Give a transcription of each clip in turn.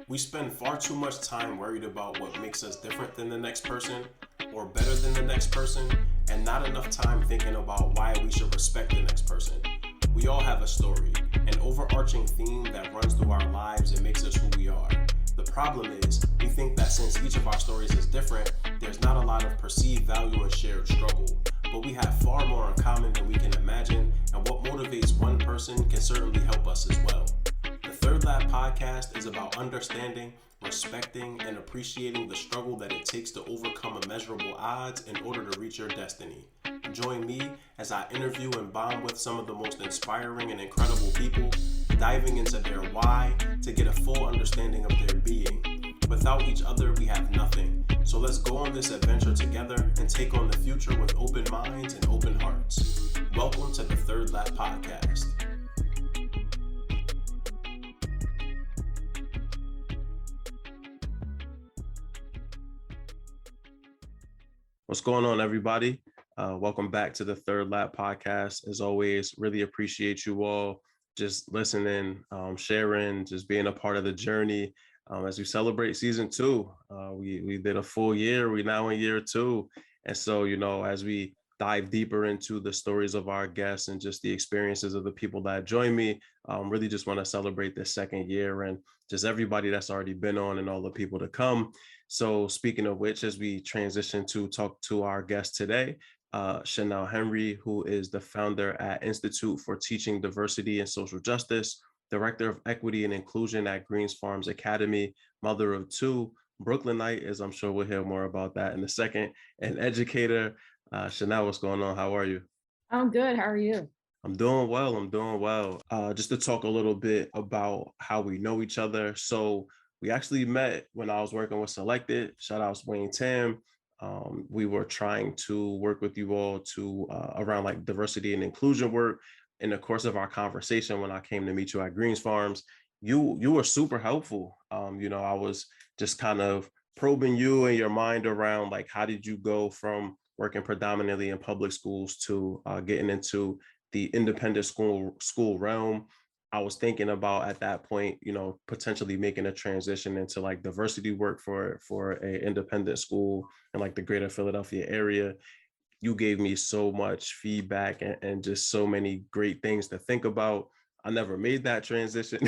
We spend far too much time worried about what makes us different than the next person or better than the next person, and not enough time thinking about why we should respect the next person. We all have a story, an overarching theme that runs through our lives and makes us who we are. The problem is, we think that since each of our stories is different, there's not a lot of perceived value and shared struggle. But we have far more in common than we can imagine, and what motivates one person can certainly help us as well. The Third Lab podcast is about understanding, respecting, and appreciating the struggle that it takes to overcome immeasurable odds in order to reach your destiny. Join me as I interview and bond with some of the most inspiring and incredible people, diving into their why to get a full understanding of their being. Without each other, we have nothing. So let's go on this adventure together and take on the future with open minds and open hearts. Welcome to the Third Lap Podcast. What's going on, everybody? Welcome back to the Third Lap Podcast. As always, really appreciate you all just listening, sharing, just being a part of the journey. As we celebrate season 2, we did a full year. We're now in year 2. And so, as we dive deeper into the stories of our guests and just the experiences of the people that join me, really just want to celebrate this second year and just everybody that's already been on and all the people to come. So speaking of which, as we transition to talk to our guest today, Shanelle Henry, who is the founder at Institute for Teaching Diversity and Social Justice, Director of Equity and Inclusion at Greens Farms Academy, mother of 2, Brooklynite, as I'm sure we'll hear more about that in a second, and educator. Shanelle, what's going on? How are you? I'm good. How are you? I'm doing well. Just to talk a little bit about how we know each other. So we actually met when I was working with Selected. Shout out to Wayne Tam. We were trying to work with you all to around like diversity and inclusion work. In the course of our conversation, when I came to meet you at Greens Farms, you were super helpful. I was just kind of probing you and your mind around like, how did you go from working predominantly in public schools to getting into the independent school realm? I was thinking about at that point, potentially making a transition into like diversity work for a independent school in like the greater Philadelphia area. You gave me so much feedback and just so many great things to think about. I never made that transition.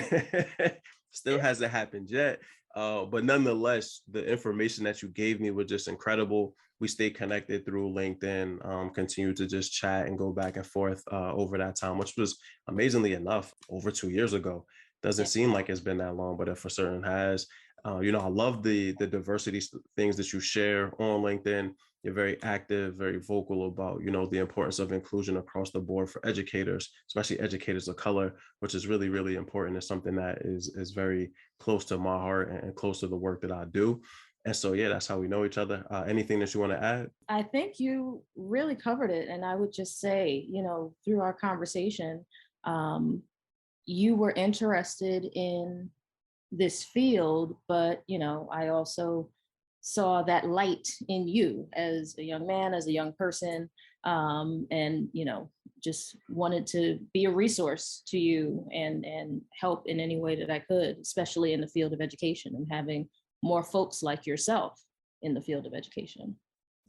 Still hasn't happened yet. But nonetheless, the information that you gave me was just incredible. We stayed connected through LinkedIn, continue to just chat and go back and forth over that time, which was amazingly enough over 2 years ago. Doesn't seem like it's been that long, but it for certain has. I love the diversity things that you share on LinkedIn. You're very active, very vocal about, the importance of inclusion across the board for educators, especially educators of color, which is really, really important. It's something that is very close to my heart and close to the work that I do. And so, yeah, that's how we know each other. Anything that you want to add? I think you really covered it. And I would just say, through our conversation, you were interested in this field, but, I also saw that light in you as a young man, as a young person, and, just wanted to be a resource to you and help in any way that I could, especially in the field of education and having more folks like yourself in the field of education.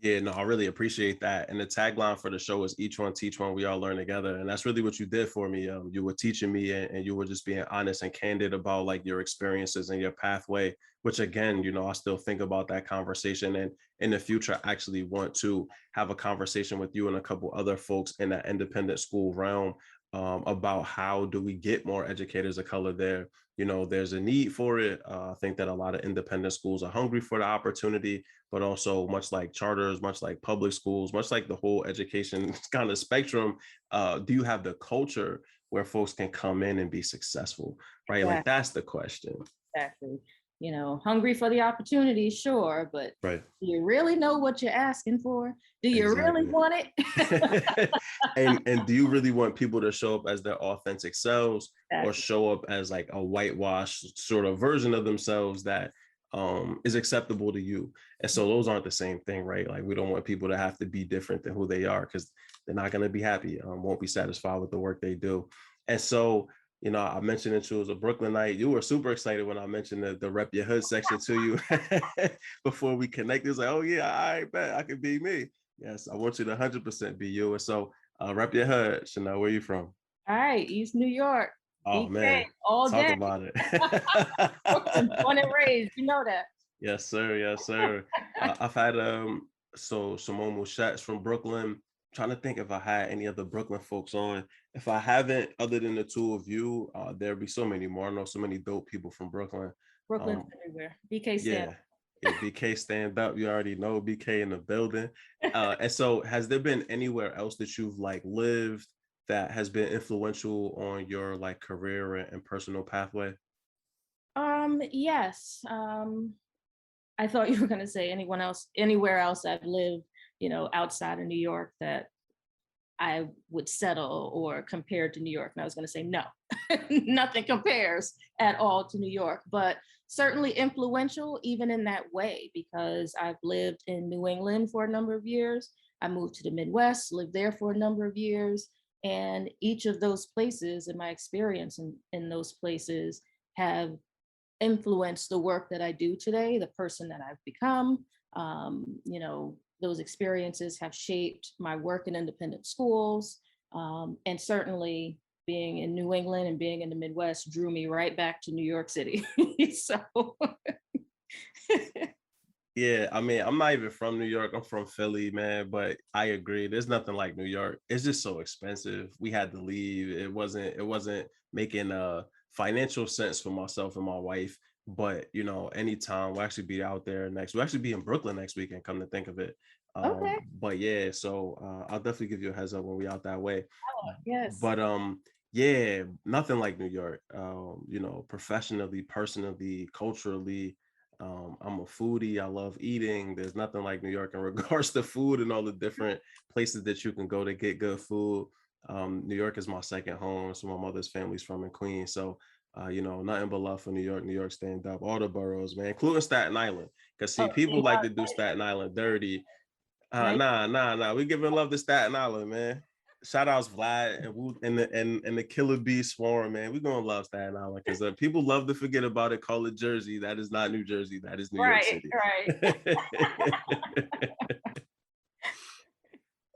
Yeah, no, I really appreciate that. And the tagline for the show is each one teach one, we all learn together. And that's really what you did for me. You were teaching me and you were just being honest and candid about like your experiences and your pathway, which again, I still think about that conversation. And in the future, I actually want to have a conversation with you and a couple other folks in that independent school realm about how do we get more educators of color there. There's a need for it. I think that a lot of independent schools are hungry for the opportunity, but also much like charters, much like public schools, much like the whole education kind of spectrum, do you have the culture where folks can come in and be successful, right? Exactly. Like that's the question. Exactly. Hungry for the opportunity, sure, but right. Do you really know what you're asking for? Do you really want it? and do you really want people to show up as their authentic selves or show up as like a whitewashed sort of version of themselves that is acceptable to you? And so those aren't the same thing, right? Like we don't want people to have to be different than who they are because they're not going to be happy, won't be satisfied with the work they do. And so I mentioned that you was a Brooklynite. You were super excited when I mentioned the rep your hood section to you before we connected. It was like, oh yeah, I bet I could be me. Yes, I want you to 100% be you. And so rep your hood. Shanelle, where you from? All right, East New York, Oh BK man, all talk day. about it. Brooklyn, born and raised, you know that. Yes, sir. Yes, sir. I've had so Simone Mouchette's from Brooklyn. Trying to think if I had any other Brooklyn folks on. If I haven't, other than the two of you, there'd be so many more. I know so many dope people from Brooklyn. Brooklyn's Um, everywhere. BK stand. yeah, yeah. BK stand up. You already know BK in the building. And so, has there been anywhere else that you've like lived that has been influential on your like career and personal pathway? Yes. I thought you were gonna say anyone else, anywhere else I've lived, outside of New York that I would settle or compare to New York. And I was going to say, no, nothing compares at all to New York, but certainly influential even in that way, because I've lived in New England for a number of years. I moved to the Midwest, lived there for a number of years. And each of those places and my experience in those places have influenced the work that I do today, the person that I've become. Those experiences have shaped my work in independent schools. And certainly being in New England and being in the Midwest drew me right back to New York City. So, Yeah, I mean, I'm not even from New York. I'm from Philly, man. But I agree. There's nothing like New York. It's just so expensive. We had to leave. It wasn't making financial sense for myself and my wife. But anytime we'll actually be out there next. We'll actually be in Brooklyn next weekend, come to think of it. okay. But yeah, so I'll definitely give you a heads up when we out that way. Oh, yes. But yeah, nothing like New York. Professionally, personally, culturally. I'm a foodie. I love eating. There's nothing like New York in regards to food and all the different places that you can go to get good food. New York is my second home. So my mother's family's from in Queens. So, nothing but love for New York. New York stand up. All the boroughs, man, including Staten Island. Because see, Oh, people see, like to do Staten Island dirty. nice. Nah. We giving love to Staten Island, man. Shout outs Vlad and the Killer Bee Swarm, man. We're gonna love Staten Island because people love to forget about it. Call it Jersey. That is not New Jersey. That is New York Right, City. right.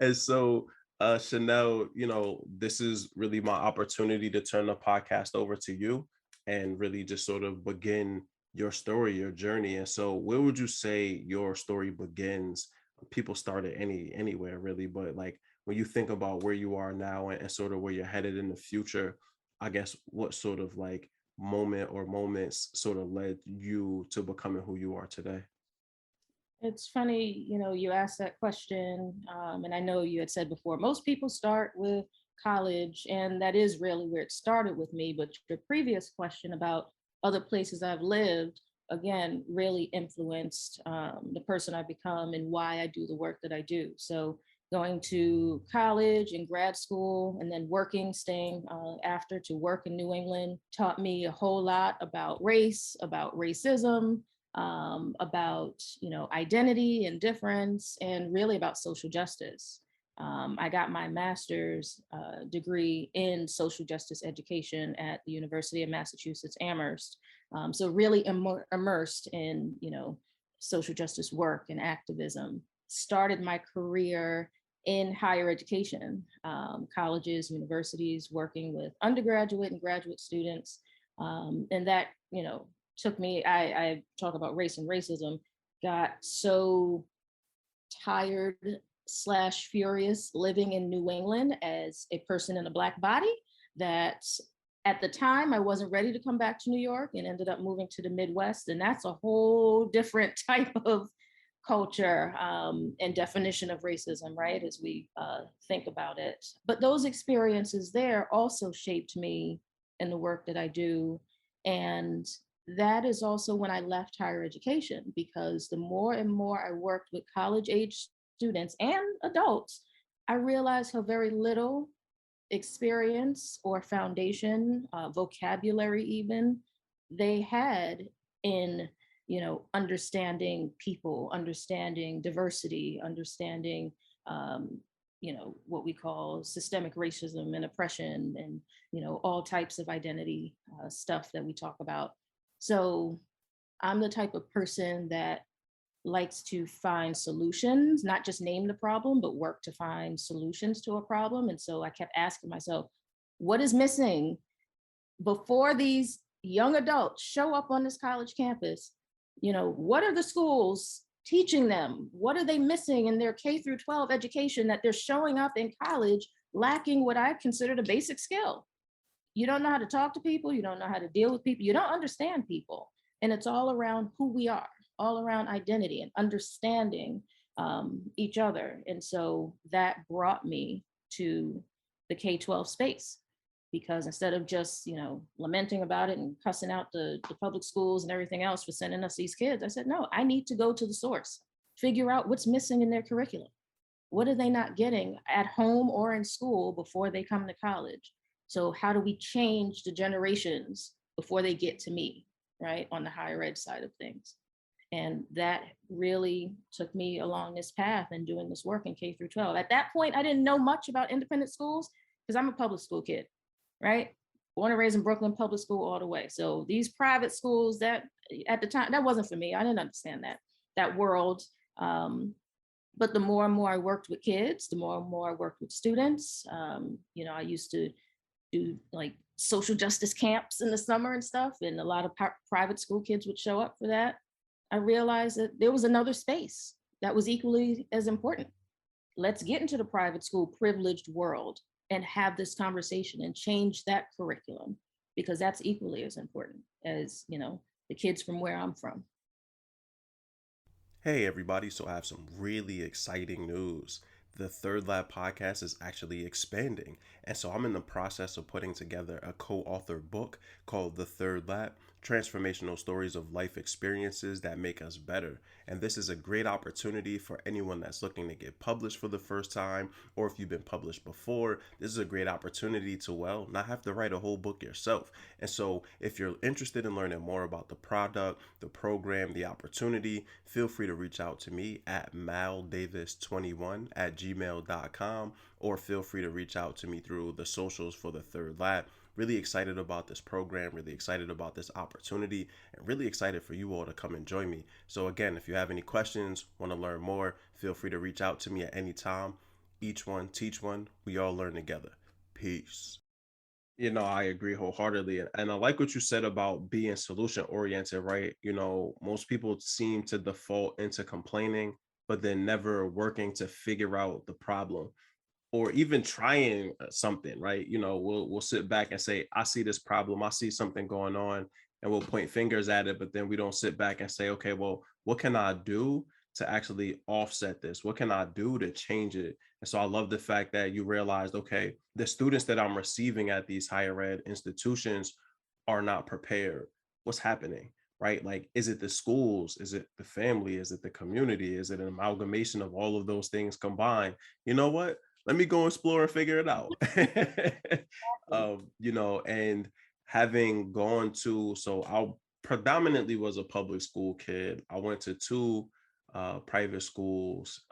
And so, Shanelle, this is really my opportunity to turn the podcast over to you and really just sort of begin your story, your journey. And so, where would you say your story begins? People start at anywhere really, but like when you think about where you are now and sort of where you're headed in the future, I guess what sort of like moment or moments sort of led you to becoming who you are today? It's funny, you asked that question, and I know you had said before, most people start with college, and that is really where it started with me. But your previous question about other places I've lived, again, really influenced the person I've become and why I do the work that I do. So going to college and grad school and then working, staying after to work in New England taught me a whole lot about race, about racism, about identity and difference, and really about social justice. I got my master's degree in social justice education at the University of Massachusetts Amherst. So really immersed in social justice work and activism. Started my career in higher education, colleges, universities, working with undergraduate and graduate students, and that took me, I talk about race and racism, got so tired slash furious living in New England as a person in a Black body that at the time I wasn't ready to come back to New York and ended up moving to the Midwest. And that's a whole different type of culture and definition of racism, right? As we think about it. But those experiences there also shaped me in the work that I do. And that is also when I left higher education, because the more and more I worked with college age students and adults, I realized how very little experience or foundation, vocabulary even, they had in understanding people, understanding diversity, understanding what we call systemic racism and oppression, and all types of identity stuff that we talk about. So I'm the type of person that likes to find solutions, not just name the problem, but work to find solutions to a problem. And so I kept asking myself, what is missing before these young adults show up on this college campus? What are the schools teaching them? What are they missing in their K through 12 education that they're showing up in college lacking what I considered a basic skill? You don't know how to talk to people, you don't know how to deal with people, you don't understand people. And it's all around who we are, all around identity and understanding each other. And so that brought me to the K-12 space, because instead of just lamenting about it and cussing out the public schools and everything else for sending us these kids, I said, no, I need to go to the source, figure out what's missing in their curriculum. What are they not getting at home or in school before they come to college? So how do we change the generations before they get to me, right, on the higher ed side of things? And that really took me along this path and doing this work in K through 12. At that point, I didn't know much about independent schools because I'm a public school kid, right? Born and raised in Brooklyn, public school all the way. So these private schools, that at the time, that wasn't for me. I didn't understand that world. But the more and more I worked with kids, the more and more I worked with students. I used to do like social justice camps in the summer and stuff, and a lot of private school kids would show up for that. I realized that there was another space that was equally as important. Let's get into the private school privileged world and have this conversation and change that curriculum, because that's equally as important as the kids from where I'm from. Hey, everybody. So I have some really exciting news. The Third Lab podcast is actually expanding. And so I'm in the process of putting together a co-authored book called The Third Lab: Transformational Stories of Life Experiences That Make Us Better. And this is a great opportunity for anyone that's looking to get published for the first time, or if you've been published before, this is a great opportunity to, well, not have to write a whole book yourself. And so if you're interested in learning more about the product, the program, the opportunity, feel free to reach out to me at maldavis21@gmail.com, or feel free to reach out to me through the socials for the Third Lab. Really excited about this program, really excited about this opportunity, and really excited for you all to come and join me. So again, if you have any questions, want to learn more, feel free to reach out to me at any time. Each one, teach one. We all learn together. Peace. I agree wholeheartedly. And I like what you said about being solution oriented, right? Most people seem to default into complaining, but then never working to figure out the problem, or even trying something, right? We'll sit back and say, I see this problem, I see something going on, and we'll point fingers at it, but then we don't sit back and say, okay, well, what can I do to actually offset this? What can I do to change it? And so I love the fact that you realized, okay, the students that I'm receiving at these higher ed institutions are not prepared. What's happening? Right? Like, is it the schools? Is it the family? Is it the community? Is it an amalgamation of all of those things combined? You know what? Let me go explore and figure it out. And having gone to, so I predominantly was a public school kid. I went to two private schools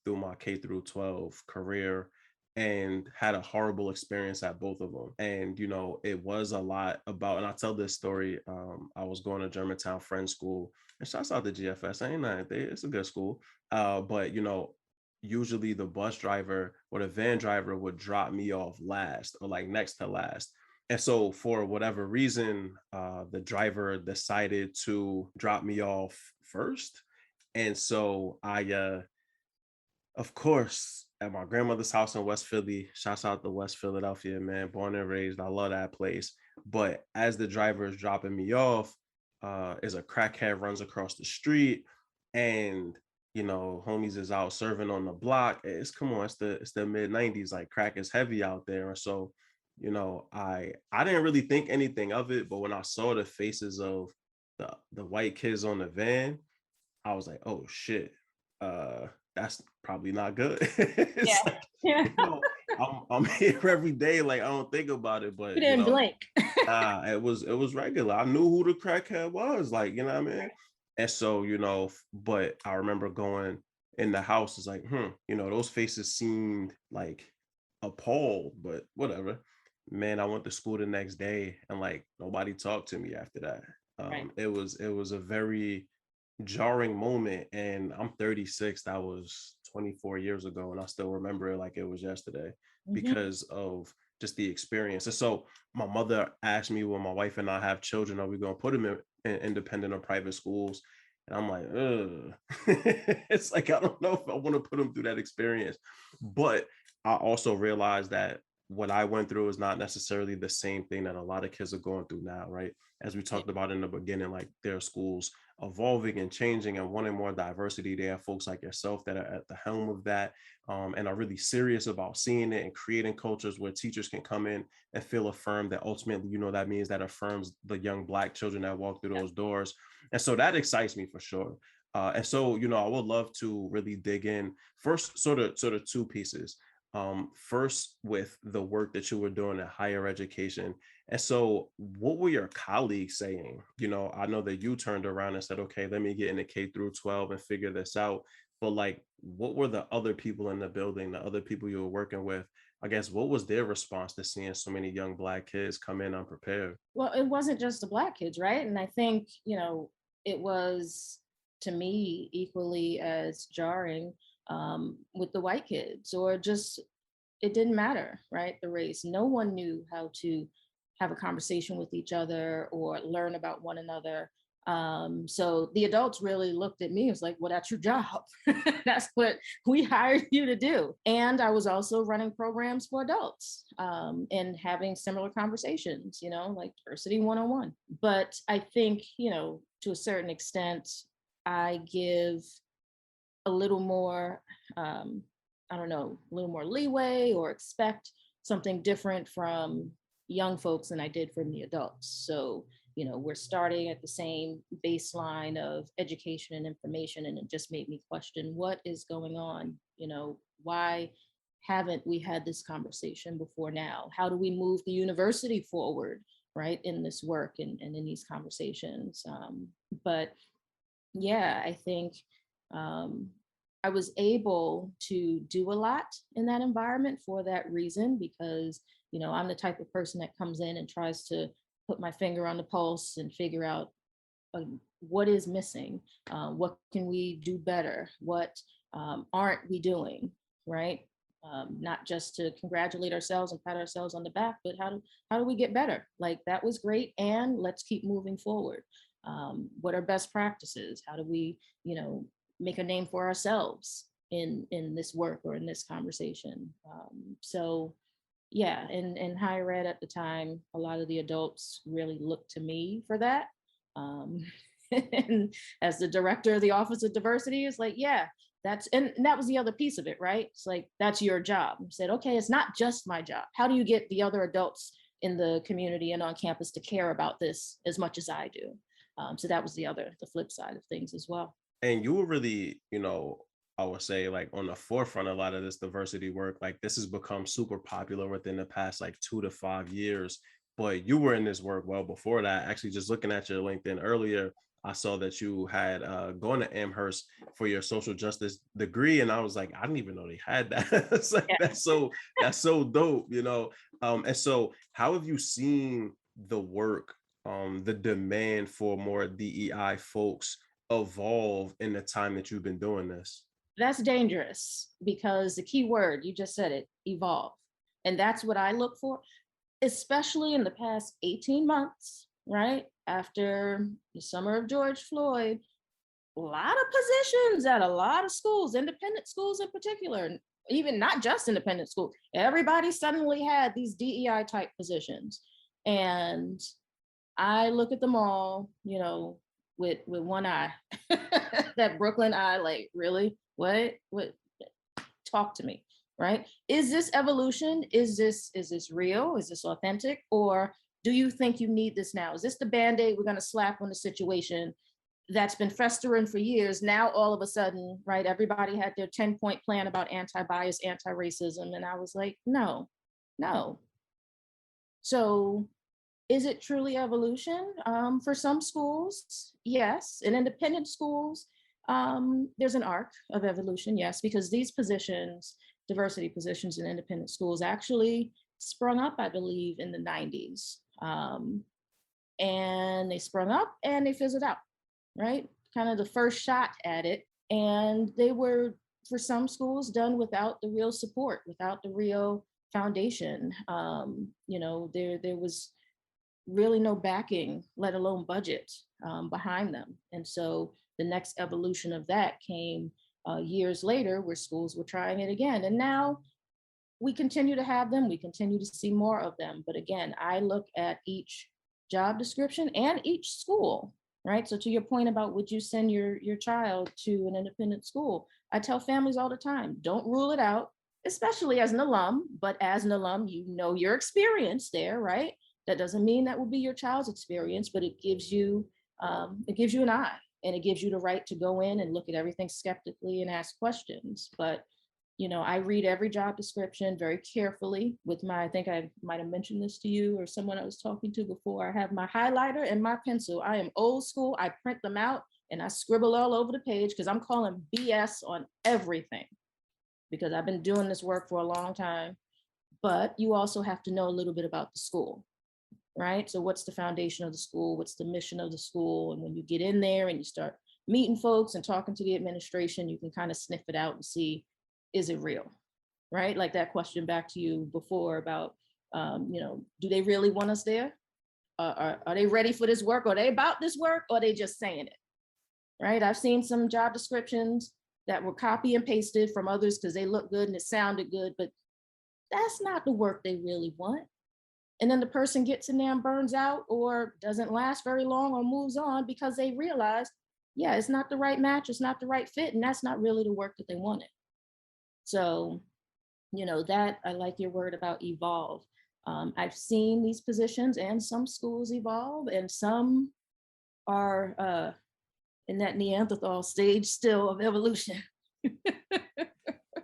through my K through 12 career, and had a horrible experience at both of them. And, it was a lot about, and I tell this story, I was going to Germantown Friends School, and shouts out to GFS, ain't nothing, it's a good school. But, usually the bus driver or the van driver would drop me off last, or like next to last. And so for whatever reason, the driver decided to drop me off first. And so of course, at my grandmother's house in West Philly, shouts out to West Philadelphia, man, born and raised, I love that place. But as the driver is dropping me off, is a crackhead runs across the street, and homies is out serving on the block. Come on, it's the mid-90s, like crack is heavy out there. And so, I didn't really think anything of it, but when I saw the faces of the white kids on the van, I was like, oh shit, that's probably not good. Yeah. It's like, Yeah. I'm here every day, like I don't think about it, You but didn't blink. it was regular. I knew who the crackhead was, like, you know what I mean? And so, but I remember going in the house is like, those faces seemed like appalled, but whatever. Man, I went to school the next day and like nobody talked to me after that. Right. It was a very jarring moment, and I'm 36. That was 24 years ago, and I still remember it like it was yesterday Hmm. because of just the experience. And so my mother asked me, when my wife and I have children, are we going to put them in independent or private schools? And I'm like, ugh. It's like I don't know if I want to put them through that experience. But I also realized that what I went through is not necessarily the same thing that a lot of kids are going through now, right? As we Yeah. talked about in the beginning, like their schools evolving and changing and wanting more diversity. They have folks like yourself that are at the helm of that, and are really serious about seeing it and creating cultures where teachers can come in and feel affirmed. That ultimately, that means that affirms the young Black children that walk through those doors. And so that excites me for sure. And so, I would love to really dig in first, sort of two pieces. First, with the work that you were doing in higher education. And so, what were your colleagues saying? I know that you turned around and said, okay, let me get into K through 12 and figure this out. But, like, what were the other people in the building, the other people you were working with? I guess, what was their response to seeing so many young Black kids come in unprepared? Well, it wasn't just the Black kids, right? And I think, it was, to me, equally as jarring with the white kids, or just, it didn't matter, right? The race. No one knew how to have a conversation with each other or learn about one another. So the adults really looked at me. It was like, well, that's your job. That's what we hired you to do. And I was also running programs for adults, and having similar conversations, like diversity 101. But I think, to a certain extent, I give a little more, um, I don't know, a little more leeway, or expect something different from young folks than I did from the adults. So, we're starting at the same baseline of education and information. And it just made me question, what is going on? Why haven't we had this conversation before now? How do we move the university forward, right, in this work and in these conversations? But yeah, I think um, I was able to do a lot in that environment for that reason, because, I'm the type of person that comes in and tries to put my finger on the pulse and figure out what is missing, what can we do better, what aren't we doing, right? Not just to congratulate ourselves and pat ourselves on the back, but how do we get better? Like, that was great, and let's keep moving forward. What are best practices? How do we, make a name for ourselves in this work or in this conversation? So yeah, in higher ed at the time, a lot of the adults really looked to me for that. Um, and as the director of the Office of Diversity, is like, yeah, and that was the other piece of it, right? It's like, that's your job. I said, okay, it's not just my job. How do you get the other adults in the community and on campus to care about this as much as I do? So that was the flip side of things as well. And you were really, I would say, like, on the forefront of a lot of this diversity work. Like, this has become super popular within the past like 2 to 5 years, but you were in this work well before that. Actually, just looking at your LinkedIn earlier, I saw that you had gone to Amherst for your social justice degree, and I was like, I didn't even know they had that. It's like, Yeah. that's so dope. And so how have you seen the work, the demand for more DEI folks evolve in the time that you've been doing this? That's dangerous, because the key word, you just said it, evolve. And that's what I look for, especially in the past 18 months, right? After the summer of George Floyd, a lot of positions at a lot of schools, independent schools in particular, and even not just independent schools. Everybody suddenly had these DEI type positions. And I look at them all, with one eye, that Brooklyn eye, like, really? What? Talk to me, right? Is this evolution? Is this real? Is this authentic? Or do you think you need this now? Is this the band-aid we're going to slap on the situation that's been festering for years? Now all of a sudden, right, everybody had their 10-point plan about anti-bias, anti-racism. And I was like, no, no. So is it truly evolution? For some schools, yes. In independent schools, There's an arc of evolution, yes, because these positions, diversity positions in independent schools, actually sprung up, I believe, in the 90s. And they sprung up and they fizzled out, right? Kind of the first shot at it. And they were, for some schools, done without the real support, without the real foundation. There was really no backing, let alone budget behind them. And so the next evolution of that came years later, where schools were trying it again. And now we continue to have them, we continue to see more of them. But again, I look at each job description and each school, right? So to your point about would you send your child to an independent school, I tell families all the time, don't rule it out, especially as an alum. But as an alum, you know your experience there, right? That doesn't mean that will be your child's experience, but it gives you an eye, and it gives you the right to go in and look at everything skeptically and ask questions. But I read every job description very carefully with I think I might have mentioned this to you or someone I was talking to before. I have my highlighter and my pencil. I am old school. I print them out and I scribble all over the page because I'm calling BS on everything, because I've been doing this work for a long time. But you also have to know a little bit about the school, right? So what's the foundation of the school? What's the mission of the school? And when you get in there and you start meeting folks and talking to the administration, you can kind of sniff it out and see, is it real, right? Like that question back to you before about, do they really want us there? Are they ready for this work? Are they about this work? Or are they just saying it, right? I've seen some job descriptions that were copy and pasted from others because they look good and it sounded good, but that's not the work they really want. And then the person gets in there and burns out or doesn't last very long or moves on because they realize, yeah, it's not the right match, it's not the right fit, and that's not really the work that they wanted. So, that I like your word about evolve. I've seen these positions and some schools evolve, and some are in that Neanderthal stage still of evolution.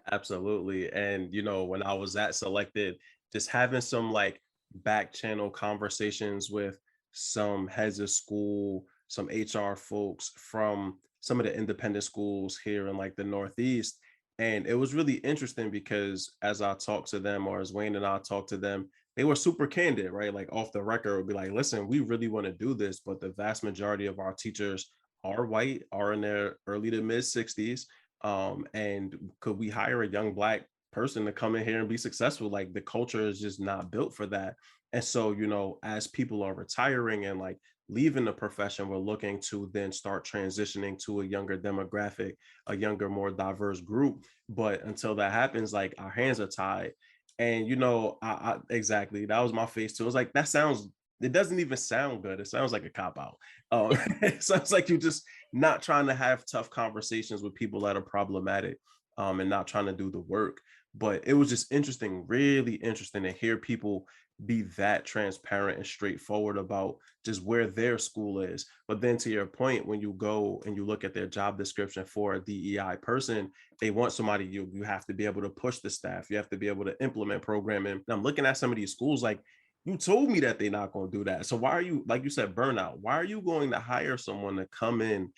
Absolutely. And when I was at Selected, just having some like back channel conversations with some heads of school, some HR folks from some of the independent schools here in like the Northeast. And it was really interesting because as I talked to them, or as Wayne and I talked to them, they were super candid, right? Like off the record, would be like, listen, we really want to do this, but the vast majority of our teachers are white, are in their early to mid 60s, and could we hire a young black person to come in here and be successful? Like the culture is just not built for that. And so as people are retiring and like leaving the profession, we're looking to then start transitioning to a younger demographic, a younger, more diverse group. But until that happens, like our hands are tied. And I exactly, that was my face too. It was like, it doesn't even sound good. It sounds like a cop out. It sounds like you're just not trying to have tough conversations with people that are problematic, and not trying to do the work. But it was just interesting, really interesting to hear people be that transparent and straightforward about just where their school is. But then to your point, when you go and you look at their job description for a DEI person, they want somebody, you have to be able to push the staff, you have to be able to implement programming. And I'm looking at some of these schools like, you told me that they're not going to do that. So why are you, like you said, burnout? Why are you going to hire someone to come in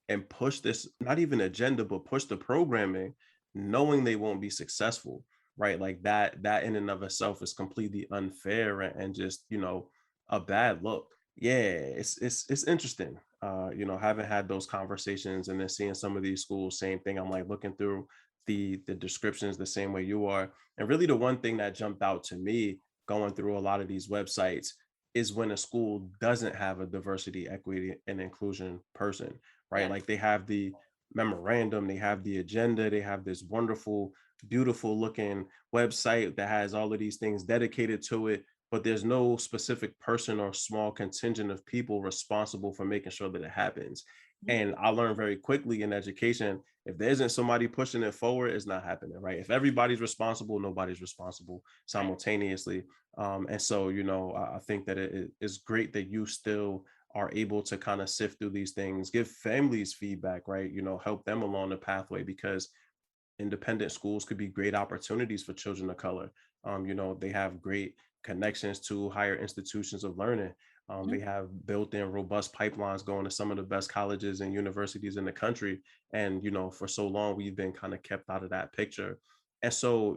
and push this, not even agenda, but push the programming, knowing they won't be successful, right? Like that in and of itself is completely unfair and just, a bad look. Yeah, it's interesting. Having had those conversations and then seeing some of these schools, same thing. I'm like looking through the descriptions the same way you are. And really the one thing that jumped out to me going through a lot of these websites is when a school doesn't have a diversity, equity, and inclusion person, right? Yeah. Like they have the memorandum, they have the agenda, they have this wonderful, beautiful looking website that has all of these things dedicated to it, but there's no specific person or small contingent of people responsible for making sure that it happens. And I learned very quickly in education, if there isn't somebody pushing it forward, it's not happening, right? If everybody's responsible, nobody's responsible Right. simultaneously. And so, I think that it is great that you still are able to kind of sift through these things, give families feedback, right? Help them along the pathway, because independent schools could be great opportunities for children of color. They have great connections to higher institutions of learning. They have built-in robust pipelines going to some of the best colleges and universities in the country. And, for so long, we've been kind of kept out of that picture. And so,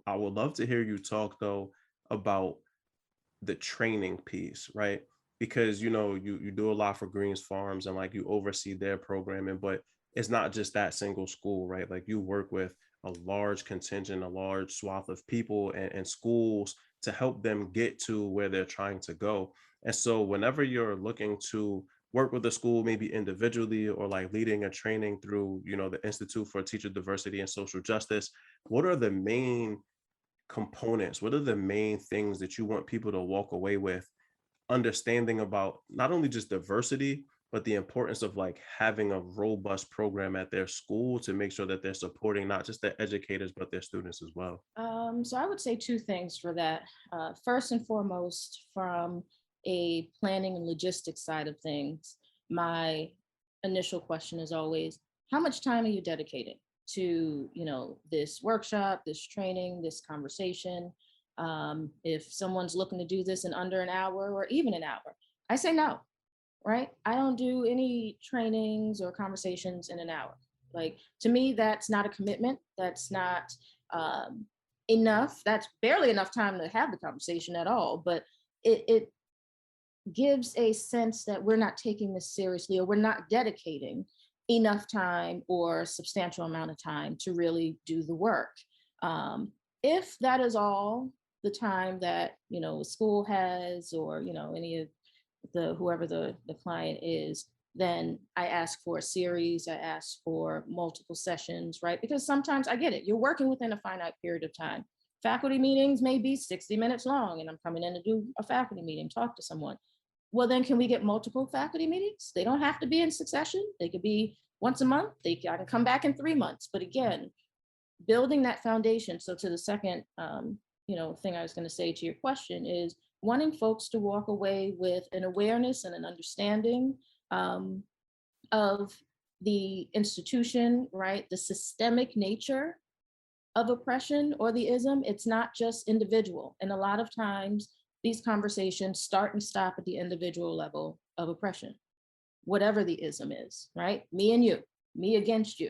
I would love to hear you talk though about the training piece, right? Because you do a lot for Greens Farms and like you oversee their programming, but it's not just that single school, right? Like you work with a large contingent, a large swath of people and schools to help them get to where they're trying to go. And so whenever you're looking to work with a school, maybe individually or like leading a training through, the Institute for Teacher Diversity and Social Justice, what are the main components? What are the main things that you want people to walk away with, understanding about not only just diversity, but the importance of like having a robust program at their school to make sure that they're supporting not just their educators, but their students as well? So I would say two things for that. First and foremost, from a planning and logistics side of things, my initial question is always, how much time are you dedicating to, this workshop, this training, this conversation? If someone's looking to do this in under an hour or even an hour, I say no, right? I don't do any trainings or conversations in an hour. Like, to me, that's not a commitment. That's not um, enough. That's barely enough time to have the conversation at all. But it gives a sense that we're not taking this seriously, or we're not dedicating enough time or substantial amount of time to really do the work. If that is all the time that a school has, or any of the whoever the client is, then I ask for a series, I ask for multiple sessions, right? Because sometimes, I get it, you're working within a finite period of time. Faculty meetings may be 60 minutes long, and I'm coming in to do a faculty meeting, talk to someone. Well, then can we get multiple faculty meetings? They don't have to be in succession. They could be once a month. I can come back in 3 months. But again, building that foundation. So to the second, thing I was going to say to your question is wanting folks to walk away with an awareness and an understanding of the institution, right? The systemic nature of oppression or the ism. It's not just individual. And a lot of times these conversations start and stop at the individual level of oppression, whatever the ism is, right? Me and you, me against you,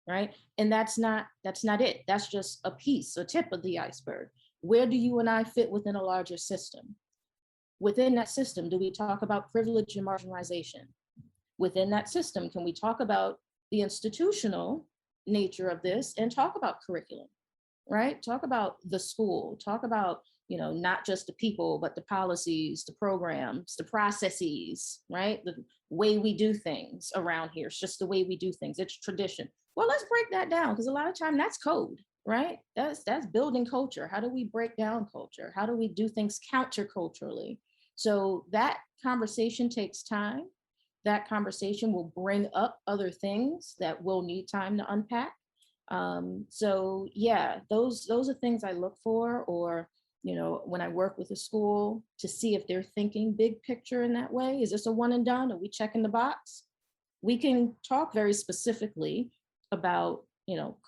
right? And that's not it. That's just a piece, a tip of the iceberg. Where do you and I fit within a larger system? Within that system, do we talk about privilege and marginalization? Within that system, can we talk about the institutional nature of this and talk about curriculum, right? Talk about the school, talk about, not just the people, but the policies, the programs, the processes, right? The way we do things around here. It's just the way we do things. It's tradition. Well, let's break that down, because a lot of time that's code, right? That's building culture. How do we break down culture? How do we do things counterculturally? So that conversation takes time. That conversation will bring up other things that will need time to unpack. So yeah, those are things I look for, or when I work with a school, to see if they're thinking big picture in that way. Is this a one and done? Are we checking the box? We can talk very specifically about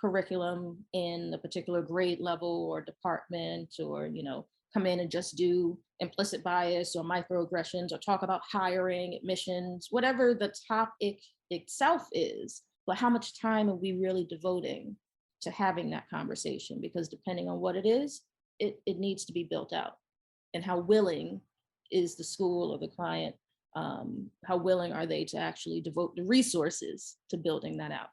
curriculum in a particular grade level or department, or come in and just do implicit bias or microaggressions, or talk about hiring, admissions, whatever the topic itself is. But how much time are we really devoting to having that conversation? Because depending on what it is, it needs to be built out. And how willing is the school or the client? How willing are they to actually devote the resources to building that out?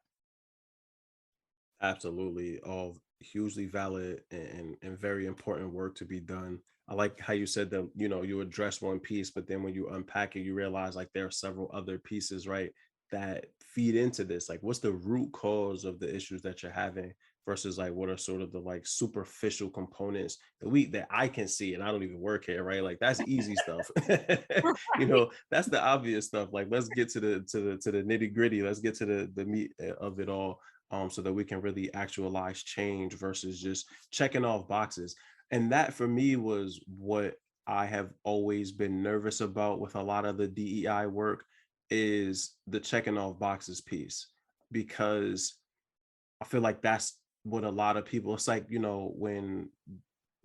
Absolutely. All hugely valid and very important work to be done. I like how you said that, you address one piece, but then when you unpack it, you realize like there are several other pieces, right, that feed into this. Like, what's the root cause of the issues that you're having versus like what are sort of the like superficial components that I can see, and I don't even work here, right? Like that's easy stuff. That's the obvious stuff. Like let's get to the nitty gritty. Let's get to the meat of it all, so that we can really actualize change versus just checking off boxes. And that for me was what I have always been nervous about with a lot of the DEI work, is the checking off boxes piece, because I feel like that's what a lot of people, it's like, when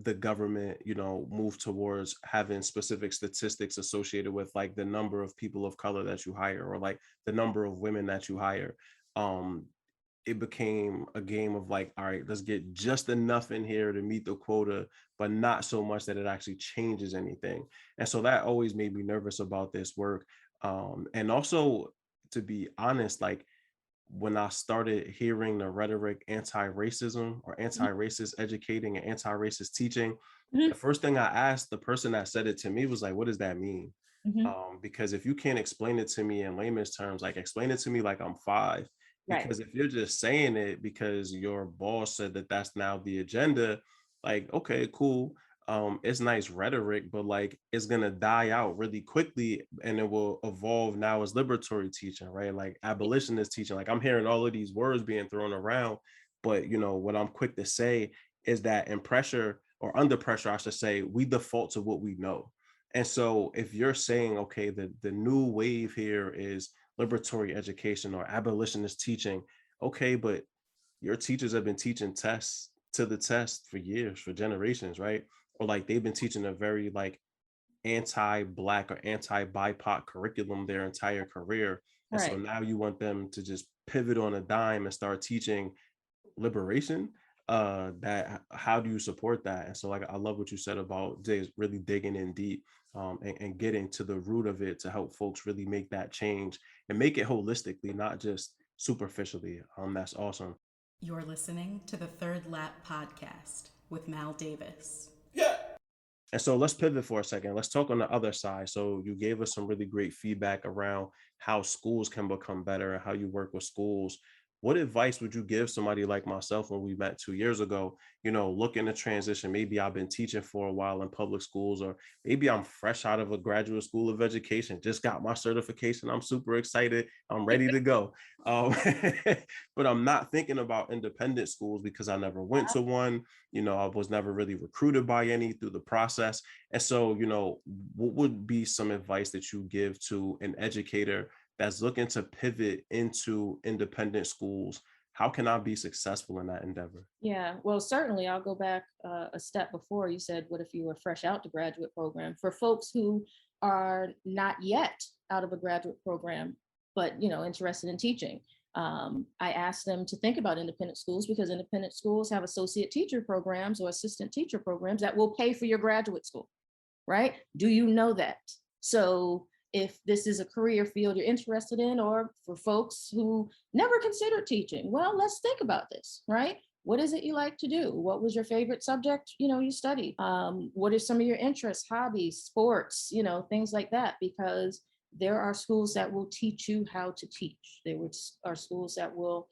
the government, move towards having specific statistics associated with like the number of people of color that you hire or like the number of women that you hire. um it became a game of like, all right, let's get just enough in here to meet the quota, but not so much that it actually changes anything. And so that always made me nervous about this work. And also, to be honest, like when I started hearing the rhetoric anti-racism or anti-racist educating and anti-racist teaching, the Mhm. first thing I asked the person that said it to me was like, what does that mean? Mhm. Because if you can't explain it to me in layman's terms, like explain it to me like I'm five. Right. Because if you're just saying it because your boss said that that's now the agenda, like, okay, cool. It's nice rhetoric, but like it's gonna die out really quickly and it will evolve now as liberatory teaching, right? Like abolitionist teaching. Like I'm hearing all of these words being thrown around, but what I'm quick to say is that in pressure or under pressure, I should say, we default to what we know. And so if you're saying, okay, the new wave here is liberatory education or abolitionist teaching, okay, but your teachers have been teaching tests to the test for years, for generations, right? Or like they've been teaching a very like anti-black or anti-BIPOC curriculum their entire career. And so Right. now you want them to just pivot on a dime and start teaching liberation. That how do you support that? And so like I love what you said about Jay really digging in deep, and getting to the root of it to help folks really make that change and make it holistically, not just superficially. That's awesome. You're listening to the Third Lap Podcast with Mal Davis. And so let's pivot for a second. Let's talk on the other side. So you gave us some really great feedback around how schools can become better and how you work with schools. What advice would you give somebody like myself when we met 2 years ago, looking to transition? Maybe I've been teaching for a while in public schools, or maybe I'm fresh out of a graduate school of education, just got my certification. I'm super excited. I'm ready to go. Um, but I'm not thinking about independent schools because I never went to one. I was never really recruited by any through the process. And so, what would be some advice that you give to an educator that's looking to pivot into independent schools? How can I be successful in that endeavor? Yeah, well, certainly I'll go back a step before. You said, what if you were fresh out the graduate program? For folks who are not yet out of a graduate program, but interested in teaching, I asked them to think about independent schools because independent schools have associate teacher programs or assistant teacher programs that will pay for your graduate school, right? Do you know that? So if this is a career field you're interested in, or for folks who never considered teaching, well, let's think about this, right? What is it you like to do? What was your favorite subject, you studied? What are some of your interests, hobbies, sports, things like that? Because there are schools that will teach you how to teach. Are schools that will,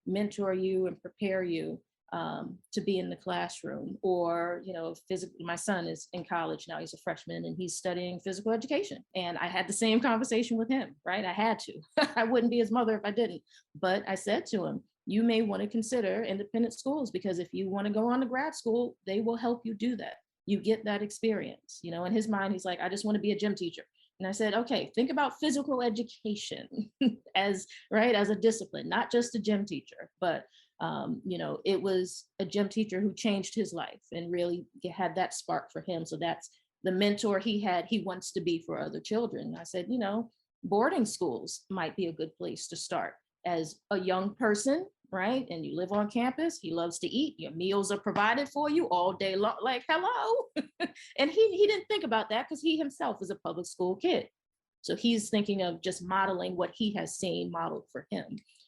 mentor you and prepare you to be in the classroom, or physical. My son is in college now, he's a freshman and he's studying physical education, and I had the same conversation with him, right? I had to. I wouldn't be his mother if I didn't. But I said to him, you may want to consider independent schools, because if you want to go on to grad school, they will help you do that. You get that experience. In his mind, he's like, I just want to be a gym teacher. And I said, okay, think about physical education as a discipline, not just a gym teacher. But it was a gym teacher who changed his life and really had that spark for him. So that's the mentor he wants to be for other children. I said, boarding schools might be a good place to start as a young person, right? And you live on campus, he loves to eat, your meals are provided for you all day long, like, hello. And he didn't think about that because he himself is a public school kid. So he's thinking of just modeling what he has seen modeled for him.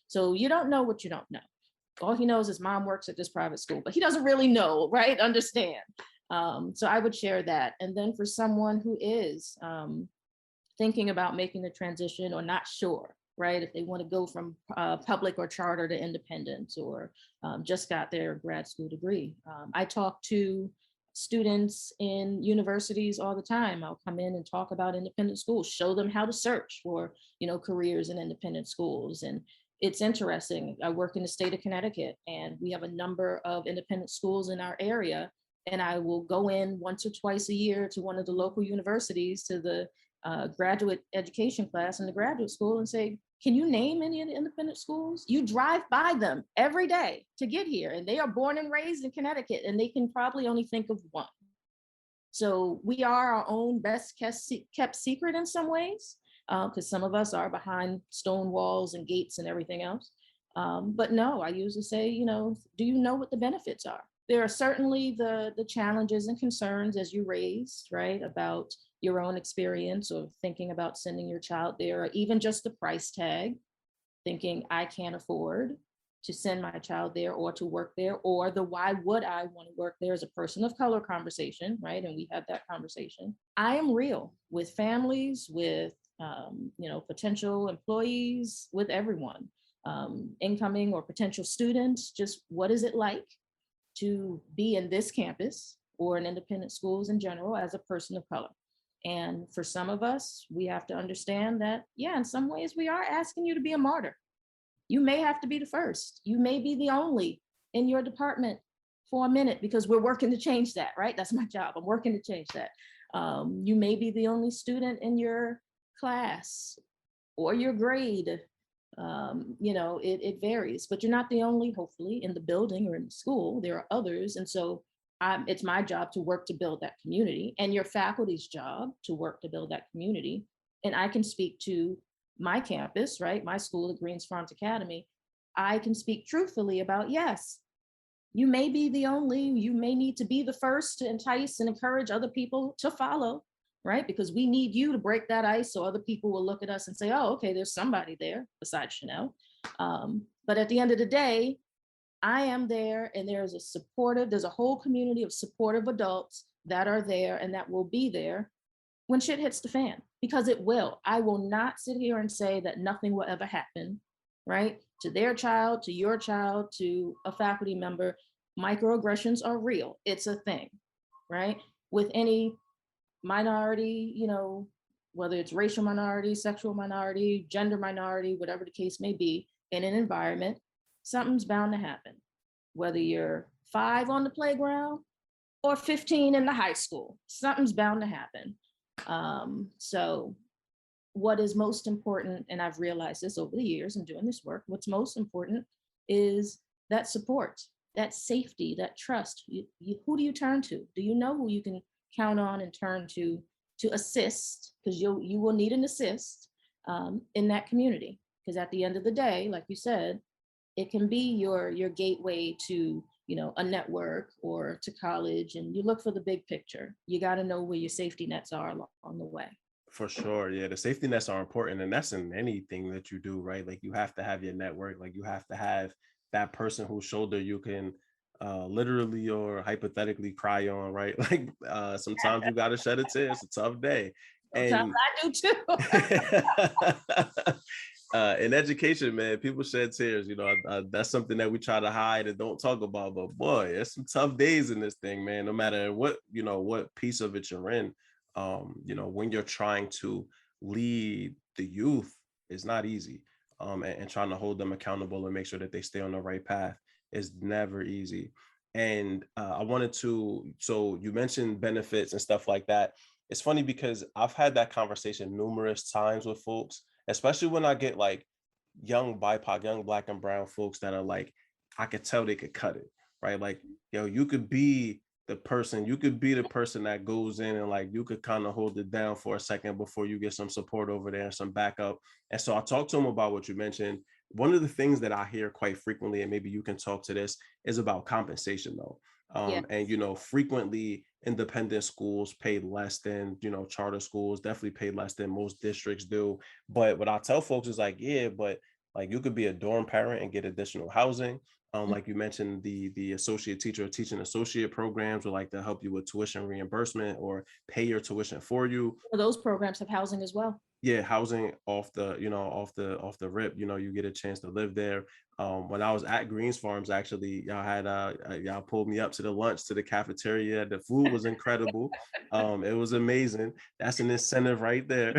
So you don't know what you don't know. All he knows is mom works at this private school, but he doesn't really know, right? Understand. So I would share that. And then for someone who is thinking about making the transition or not sure, right? If they want to go from public or charter to independent, or just got their grad school degree. I talk to students in universities all the time. I'll come in and talk about independent schools, show them how to search for, careers in independent schools. And it's interesting. I work in the state of Connecticut, and we have a number of independent schools in our area. And I will go in once or twice a year to one of the local universities, to the graduate education class in the graduate school, and say, Can you name any of the independent schools? You drive by them every day to get here, and they are born and raised in Connecticut, and they can probably only think of one. So we are our own best kept secret in some ways, because some of us are behind stone walls and gates and everything else. But no, I usually say, do you know what the benefits are? There are certainly the challenges and concerns as you raised, right, about your own experience or thinking about sending your child there, or even just the price tag, thinking I can't afford to send my child there or to work there, or the why would I want to work there as a person of color conversation, right? And we had that conversation. I am real with families, with potential employees, with everyone, incoming or potential students. Just what is it like to be in this campus or in independent schools in general as a person of color? And for some of us, we have to understand that, yeah, in some ways we are asking you to be a martyr. You may have to be the first. You may be the only in your department for a minute, because we're working to change that, right? That's my job. I'm working to change that. You may be the only student in your class or your grade. It varies, but you're not the only, hopefully, in the building or in the school. There are others. And so it's my job to work to build that community, and your faculty's job to work to build that community. And I can speak to my campus, right? My school at Greens Farms Academy. I can speak truthfully about, yes, you may be the only, you may need to be the first to entice and encourage other people to follow, right? Because we need you to break that ice so other people will look at us and say, oh, okay, there's somebody there besides Shanelle. But at the end of the day, I am there, and there's a whole community of supportive adults that are there and that will be there when shit hits the fan, because it will. I will not sit here and say that nothing will ever happen, right? To their child, to your child, to a faculty member. Microaggressions are real. It's a thing, right? With any minority, whether it's racial minority, sexual minority, gender minority, whatever the case may be, in an environment, something's bound to happen. Whether you're 5 on the playground or 15 in the high school, something's bound to happen. So what is most important, and I've realized this over the years in doing this work, what's most important is that support, that safety, that trust. Who do you turn to? Do you know who you can count on and turn to assist? Because you will need an assist in that community. Because at the end of the day, like you said, it can be your gateway to a network or to college, and you look for the big picture. You got to know where your safety nets are along the way. For sure. Yeah. The safety nets are important. And that's in anything that you do, right? Like you have to have your network. Like you have to have that person whose shoulder you can literally or hypothetically cry on, right? Like sometimes you got to shed a tear. It's a tough day. Sometimes I do too. In education, man, people shed tears. That's something that we try to hide and don't talk about. But boy, it's some tough days in this thing, man. No matter what piece of it you're in. When you're trying to lead the youth, it's not easy. And trying to hold them accountable and make sure that they stay on the right path is never easy. And I wanted to, so you mentioned benefits and stuff like that. It's funny because I've had that conversation numerous times with folks, especially when I get like young BIPOC, young Black and brown folks that are like, I could tell they could cut it, right? Like, you could be the person that goes in and like you could kind of hold it down for a second before you get some support over there and some backup. And so I talked to them about what you mentioned. One of the things that I hear quite frequently, and maybe you can talk to this, is about compensation though. Yeah. And frequently independent schools pay less than charter schools, definitely pay less than most districts do. But what I tell folks is like, yeah, but like you could be a dorm parent and get additional housing. Like you mentioned, the associate teacher or teaching associate programs would like to help you with tuition reimbursement or pay your tuition for you. Those programs have housing as well. Yeah, housing off the rip. You get a chance to live there. When I was at Greens Farms, actually, y'all pulled me up to the lunch, to the cafeteria. The food was incredible. It was amazing. That's an incentive right there.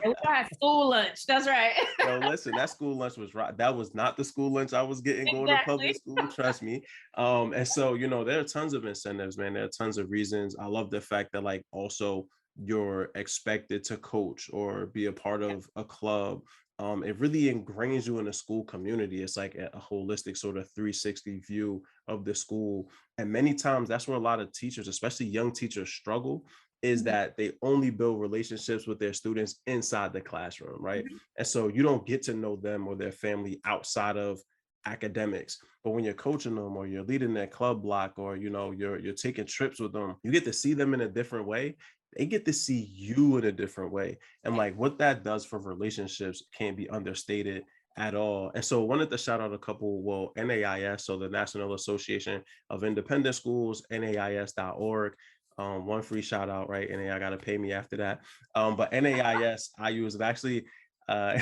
We got school lunch. That's right. Yo, listen, that school lunch was right. That was not the school lunch I was getting going to public school. Trust me. And so, there are tons of incentives, man. There are tons of reasons. I love the fact that like also you're expected to coach or be a part of a club it really ingrains you in the school community. It's like a holistic sort of 360 view of the school. And many times that's where a lot of teachers, especially young teachers, struggle, is Mhm. that they only build relationships with their students inside the classroom, right? Mhm. And so you don't get to know them or their family outside of academics. But when you're coaching them or you're leading their club block, or you're taking trips with them, you get to see them in a different way. They get to see you in a different way. And Right. like what that does for relationships can't be understated at all. And so I wanted to shout out a couple, well, NAIS, so the National Association of Independent Schools, NAIS.org. One free shout out, right? NAI got to pay me after that. But NAIS, I use it actually. Uh,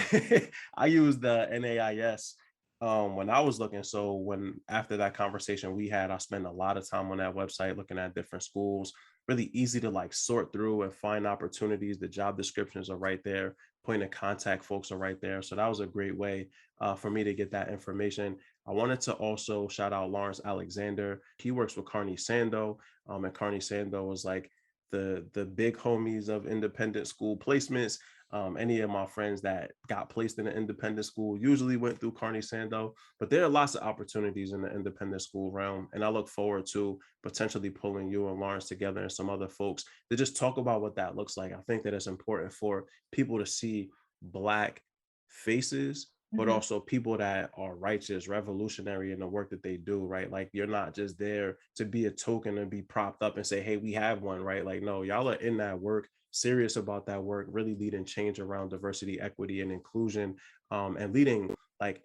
I use the NAIS when I was looking. So when after that conversation we had, I spent a lot of time on that website looking at different schools. Really easy to like sort through and find opportunities. The job descriptions are right there. Point of contact folks are right there. So that was a great way for me to get that information. I wanted to also shout out Lawrence Alexander. He works with Carney Sando, and Carney Sando is like the big homies of independent school placements. Any of my friends that got placed in an independent school usually went through Carney Sando, but there are lots of opportunities in the independent school realm. And I look forward to potentially pulling you and Lawrence together and some other folks to just talk about what that looks like. I think that it's important for people to see Black faces, but Mhm. also people that are righteous, revolutionary in the work that they do, right? Like you're not just there to be a token and be propped up and say, hey, we have one, right? Like, no, y'all are in that work, serious about that work, really leading change around diversity, equity, and inclusion, and leading like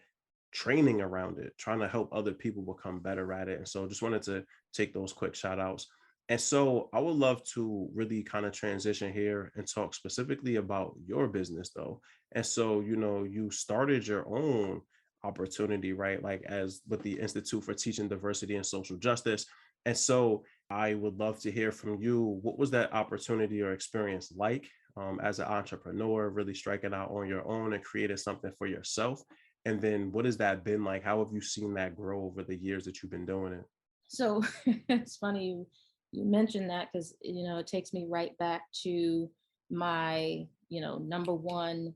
training around it, trying to help other people become better at it. And so just wanted to take those quick shout outs. And so I would love to really kind of transition here and talk specifically about your business though. And so, you started your own opportunity, right? Like as with the Institute for Teaching Diversity and Social Justice. And so I would love to hear from you. What was that opportunity or experience like as an entrepreneur, really striking out on your own and creating something for yourself? And then what has that been like? How have you seen that grow over the years that you've been doing it? So it's funny you mentioned that because it takes me right back to my number one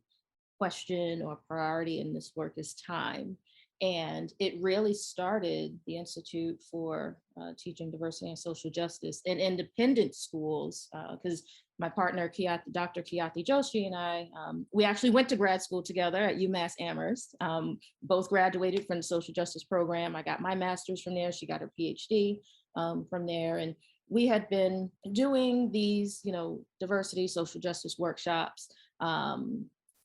question or priority in this work is time. And it really started the Institute for Teaching Diversity and Social Justice in independent schools, because my partner, Dr. Joshi, and I, we actually went to grad school together at UMass Amherst. Both graduated from the social justice program. I got my master's from there. She got her PhD from there. And we had been doing these, diversity, social justice workshops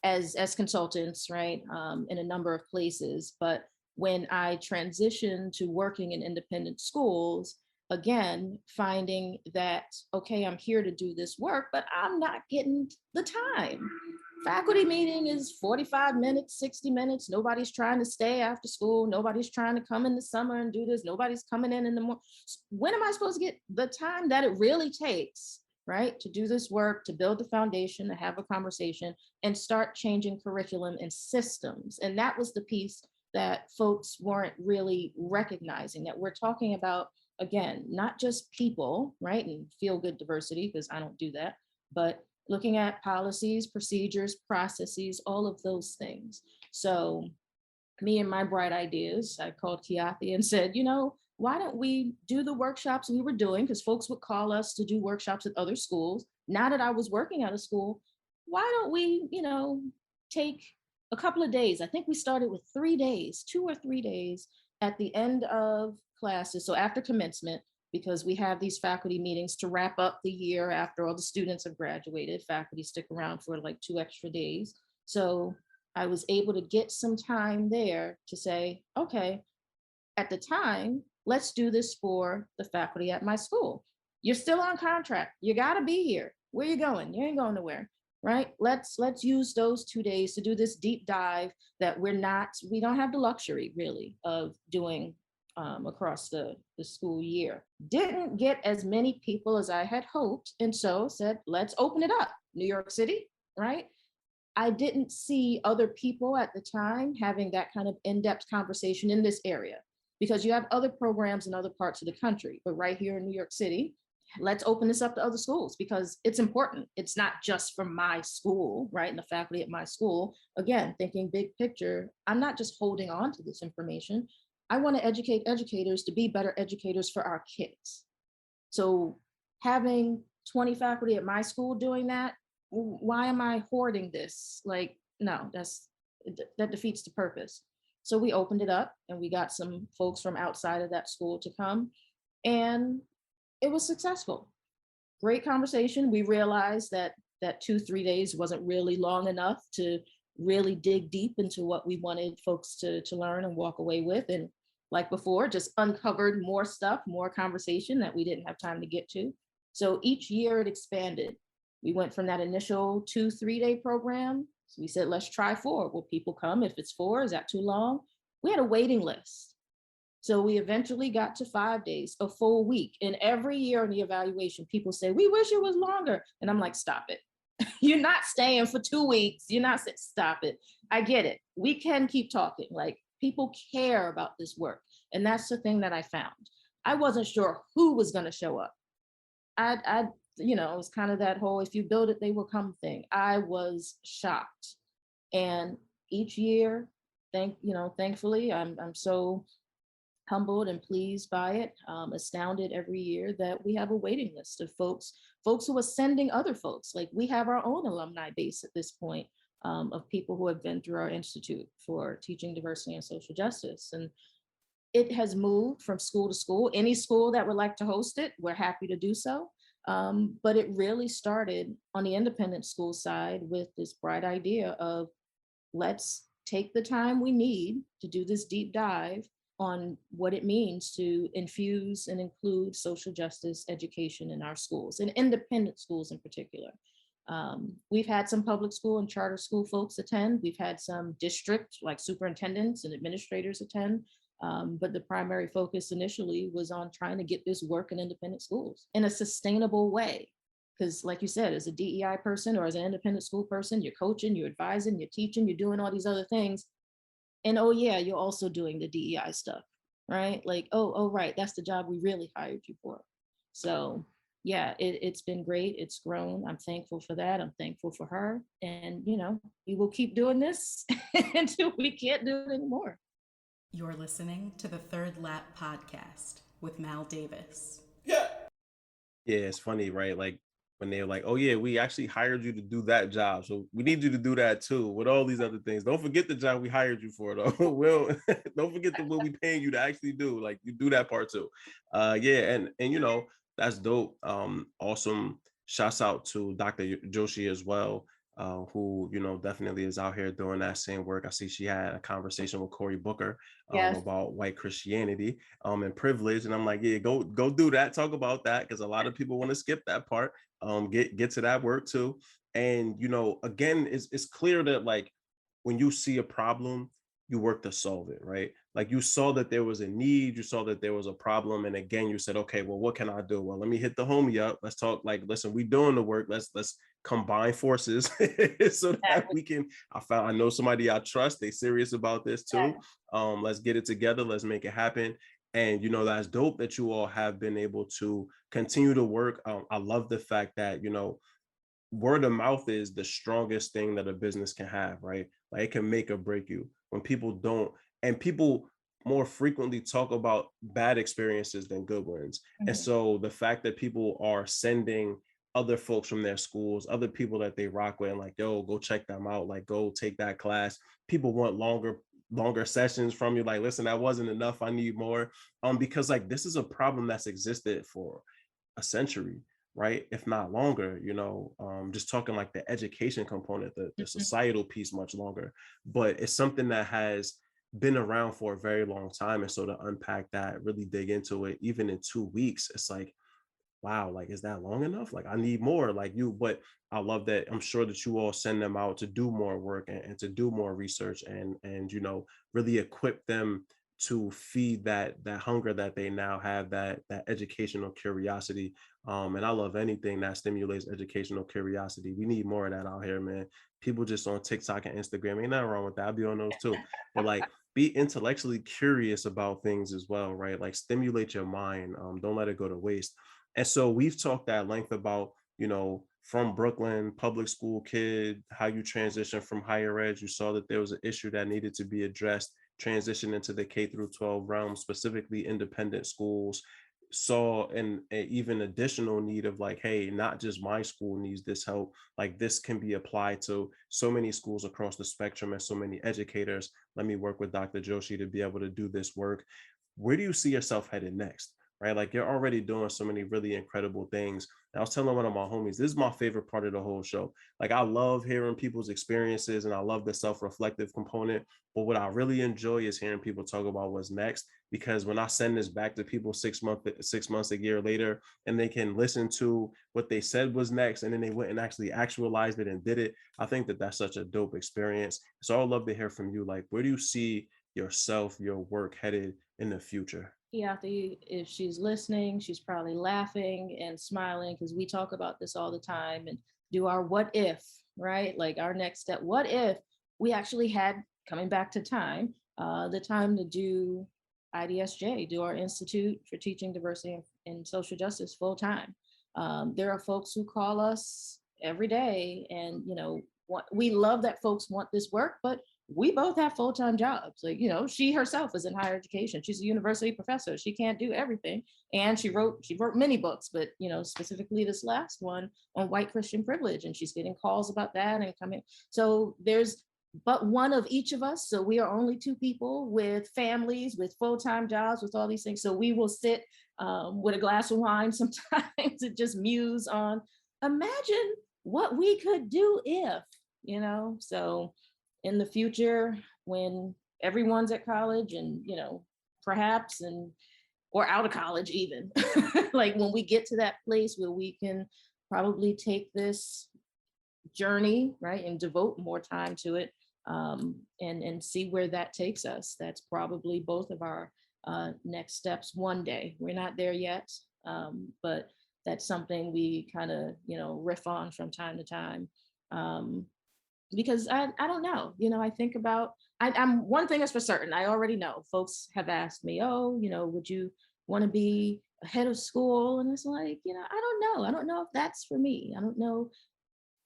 as consultants, right, in a number of places. But when I transitioned to working in independent schools, again, finding that, okay, I'm here to do this work, but I'm not getting the time. Faculty meeting is 45 minutes, 60 minutes. Nobody's trying to stay after school. Nobody's trying to come in the summer and do this. Nobody's coming in the morning. When am I supposed to get the time that it really takes, right, to do this work, to build the foundation, to have a conversation and start changing curriculum and systems? And that was the piece that folks weren't really recognizing, that we're talking about, again, not just people, right, and feel good diversity, because I don't do that, but looking at policies, procedures, processes, all of those things. So me and my bright ideas, I called Kiathi and said, why don't we do the workshops we were doing? Because folks would call us to do workshops at other schools. Now that I was working at a school, why don't we, take a couple of days? I think we started with 3 days, 2 or 3 days at the end of classes. So after commencement, because we have these faculty meetings to wrap up the year after all the students have graduated. Faculty stick around for like 2 extra days. So I was able to get some time there to say, okay, at the time, let's do this for the faculty at my school. You're still on contract. You got to be here. Where you going? You ain't going nowhere, right? Let's use those 2 days to do this deep dive that we don't have the luxury really of doing across the school year. Didn't get as many people as I had hoped. And so said, let's open it up. New York City, right? I didn't see other people at the time having that kind of in-depth conversation in this area, because you have other programs in other parts of the country, but right here in New York City, let's open this up to other schools because it's important. It's not just for my school, right? And the faculty at my school, again, thinking big picture, I'm not just holding on to this information. I want to educate educators to be better educators for our kids. So having 20 faculty at my school doing that, why am I hoarding this? Like, no, that defeats the purpose. So we opened it up and we got some folks from outside of that school to come, and it was successful. Great conversation. We realized that 2-3 days wasn't really long enough to really dig deep into what we wanted folks to learn and walk away with. And like before, just uncovered more stuff, more conversation that we didn't have time to get to. So each year it expanded. We went from that initial 2-3 day program. So we said, let's try 4. Will people come? If it's 4, is that too long? We had a waiting list. So we eventually got to 5 days, a full week. And every year in the evaluation, people say, we wish it was longer. And I'm like, stop it. You're not staying for 2 weeks. You're not, stop it. I get it. We can keep talking. Like, people care about this work. And that's the thing that I found. I wasn't sure who was going to show up. I it was kind of that whole, if you build it, they will come thing. I was shocked. And each year, thankfully, I'm so humbled and pleased by it, astounded every year that we have a waiting list of folks who are sending other folks. Like, we have our own alumni base at this point, of people who have been through our institute for teaching diversity and social justice. And it has moved from school to school. Any school that would like to host it, we're happy to do so. But it really started on the independent school side with this bright idea of, let's take the time we need to do this deep dive on what it means to infuse and include social justice education in our schools, and independent schools in particular. We've had some public school and charter school folks attend. We've had some district, like superintendents and administrators attend. But the primary focus initially was on trying to get this work in independent schools in a sustainable way. Because like you said, as a DEI person or as an independent school person, you're coaching, you're advising, you're teaching, you're doing all these other things. And oh yeah, you're also doing the DEI stuff, right? Like, oh right, that's the job we really hired you for. So yeah, it's been great. It's grown. I'm thankful for that. I'm thankful for her. And we will keep doing this until we can't do it anymore. You're listening to the Third Lap Podcast with Mal Davis. Yeah, it's funny, right? Like, when they're like, oh yeah, we actually hired you to do that job, so we need you to do that too with all these other things. Don't forget the job we hired you for, though. Don't forget what we paying you to actually do. Like, you do that part too. Yeah, and that's dope. Awesome. Shouts out to Dr. Joshi as well, who definitely is out here doing that same work. I see she had a conversation with Cory Booker Yes. about white Christianity and privilege, and I'm like, yeah, go do that. Talk about that, because a lot of people want to skip that part. Get to that work too. And again, it's clear that, like, when you see a problem, you work to solve it, right? Like, you saw that there was a need, you saw that there was a problem, and again, you said, okay, well, what can I do? Well, let me hit the homie up. Let's talk. Like, listen, we doing the work. Let's combine forces so that we can. I know somebody I trust. They serious about this too. Let's get it together. Let's make it happen. And that's dope that you all have been able to continue to work. I love the fact that word of mouth is the strongest thing that a business can have, right? Like, it can make or break you when people don't, and people more frequently talk about bad experiences than good ones. Mm-hmm. And so the fact that people are sending other folks from their schools, other people that they rock with, and like, yo, go check them out, like, go take that class. People want longer sessions from you. Like, listen, that wasn't enough, I need more. Because, like, this is a problem that's existed for a century, right? If not longer, just talking like the education component, the societal piece much longer. But it's something that has been around for a very long time. And so to unpack that, really dig into it, even in 2 weeks, it's like, wow, like, is that long enough? Like, I need more, like you. But I love that. I'm sure that you all send them out to do more work and to do more research and really equip them to feed that hunger that they now have, that educational curiosity. And I love anything that stimulates educational curiosity. We need more of that out here, man. People just on TikTok and Instagram, ain't nothing wrong with that. I'll be on those too. But, like, be intellectually curious about things as well, right? Like, stimulate your mind. Don't let it go to waste. And so we've talked at length about, from Brooklyn, public school kid, how you transition from higher ed. You saw that there was an issue that needed to be addressed, transition into the K through 12 realm, specifically independent schools, saw an even additional need of like, hey, not just my school needs this help, like this can be applied to so many schools across the spectrum and so many educators. Let me work with Dr. Joshi to be able to do this work. Where do you see yourself headed next? Right? Like you're already doing so many really incredible things. And I was telling one of my homies, this is my favorite part of the whole show. Like I love hearing people's experiences and I love the self-reflective component. But what I really enjoy is hearing people talk about what's next. Because when I send this back to people 6 months, a year later, and they can listen to what they said was next, and then they went and actually actualized it and did it, I think that that's such a dope experience. So I'd love to hear from you. Like, where do you see yourself, your work headed in the future? Yeah, if she's listening, she's probably laughing and smiling because we talk about this all the time and do our what if, right? Like our next step. What if we actually had, coming back to time, the time to do IDSJ, do our Institute for Teaching Diversity and Social Justice full time. There are folks who call us every day and, we love that folks want this work, but we both have full-time jobs. Like, she herself is in higher education. She's a university professor. She can't do everything. And she wrote many books, but, specifically this last one on white Christian privilege. And she's getting calls about that and coming. So there's but one of each of us. So we are only two people with families, with full-time jobs, with all these things. So we will sit with a glass of wine sometimes to just muse on, imagine what we could do if, so in the future, when everyone's at college and, perhaps, or out of college even, like when we get to that place where we can probably take this journey, right, and devote more time to it, and see where that takes us. That's probably both of our next steps one day. We're not there yet, but that's something we kind of, riff on from time to time. Because I don't know, I think about, I'm one thing is for certain, I already know folks have asked me, oh, would you want to be a head of school? And it's like, I don't know if that's for me. I don't know.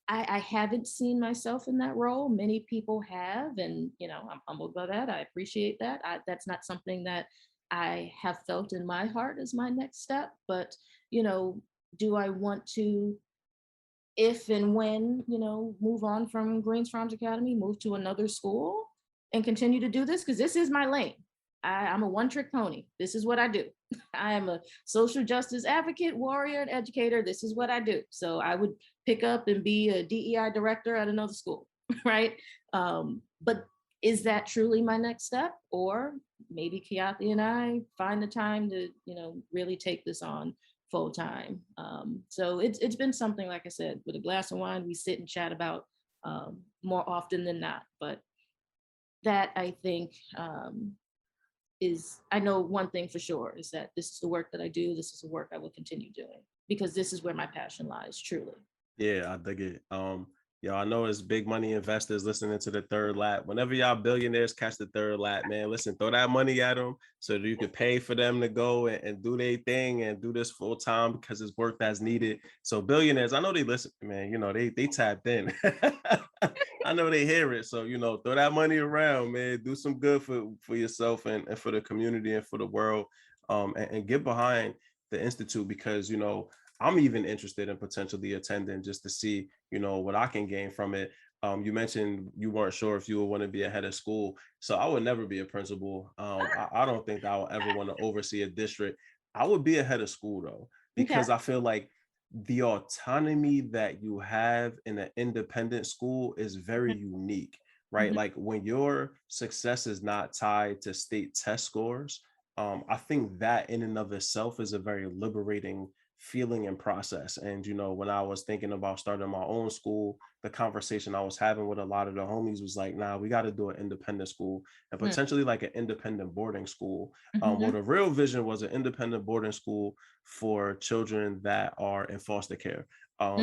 I haven't seen myself in that role. Many people have, and I'm humbled by that. I appreciate that. That's not something that I have felt in my heart as my next step. But do I want to, if and when, move on from Greens Farms Academy, move to another school and continue to do this? Because this is my lane. I'm a one-trick pony. This is what I do. I am a social justice advocate, warrior, and educator. This is what I do. So I would pick up and be a DEI director at another school, right? But is that truly my next step? Or maybe Kiathi and I find the time to, really take this on full time. So it's been something, like I said, with a glass of wine, we sit and chat about more often than not. But that, I think, I know one thing for sure is that this is the work that I do. This is the work I will continue doing because this is where my passion lies, truly. Yeah, I dig it. I know it's big money investors listening to the third lap. Whenever y'all billionaires catch the third lap, man, listen, throw that money at them so that you could pay for them to go and do their thing and do this full time because it's work that's needed. So billionaires, I know they listen, man, they tapped in. I know they hear it. So, throw that money around, man, do some good for yourself and for the community and for the world, and get behind the Institute because, I'm even interested in potentially attending just to see, what I can gain from it. You mentioned you weren't sure if you would want to be a head of school. So I would never be a principal. I don't think I would ever want to oversee a district. I would be a head of school though, because Okay. I feel like the autonomy that you have in an independent school is very unique, right? Mhm. Like when your success is not tied to state test scores, I think that in and of itself is a very liberating feeling and process. And when I was thinking about starting my own school, the conversation I was having with a lot of the homies was like, nah, we got to do an independent school and potentially like an independent boarding school. Well, the real vision was an independent boarding school for children that are in foster care.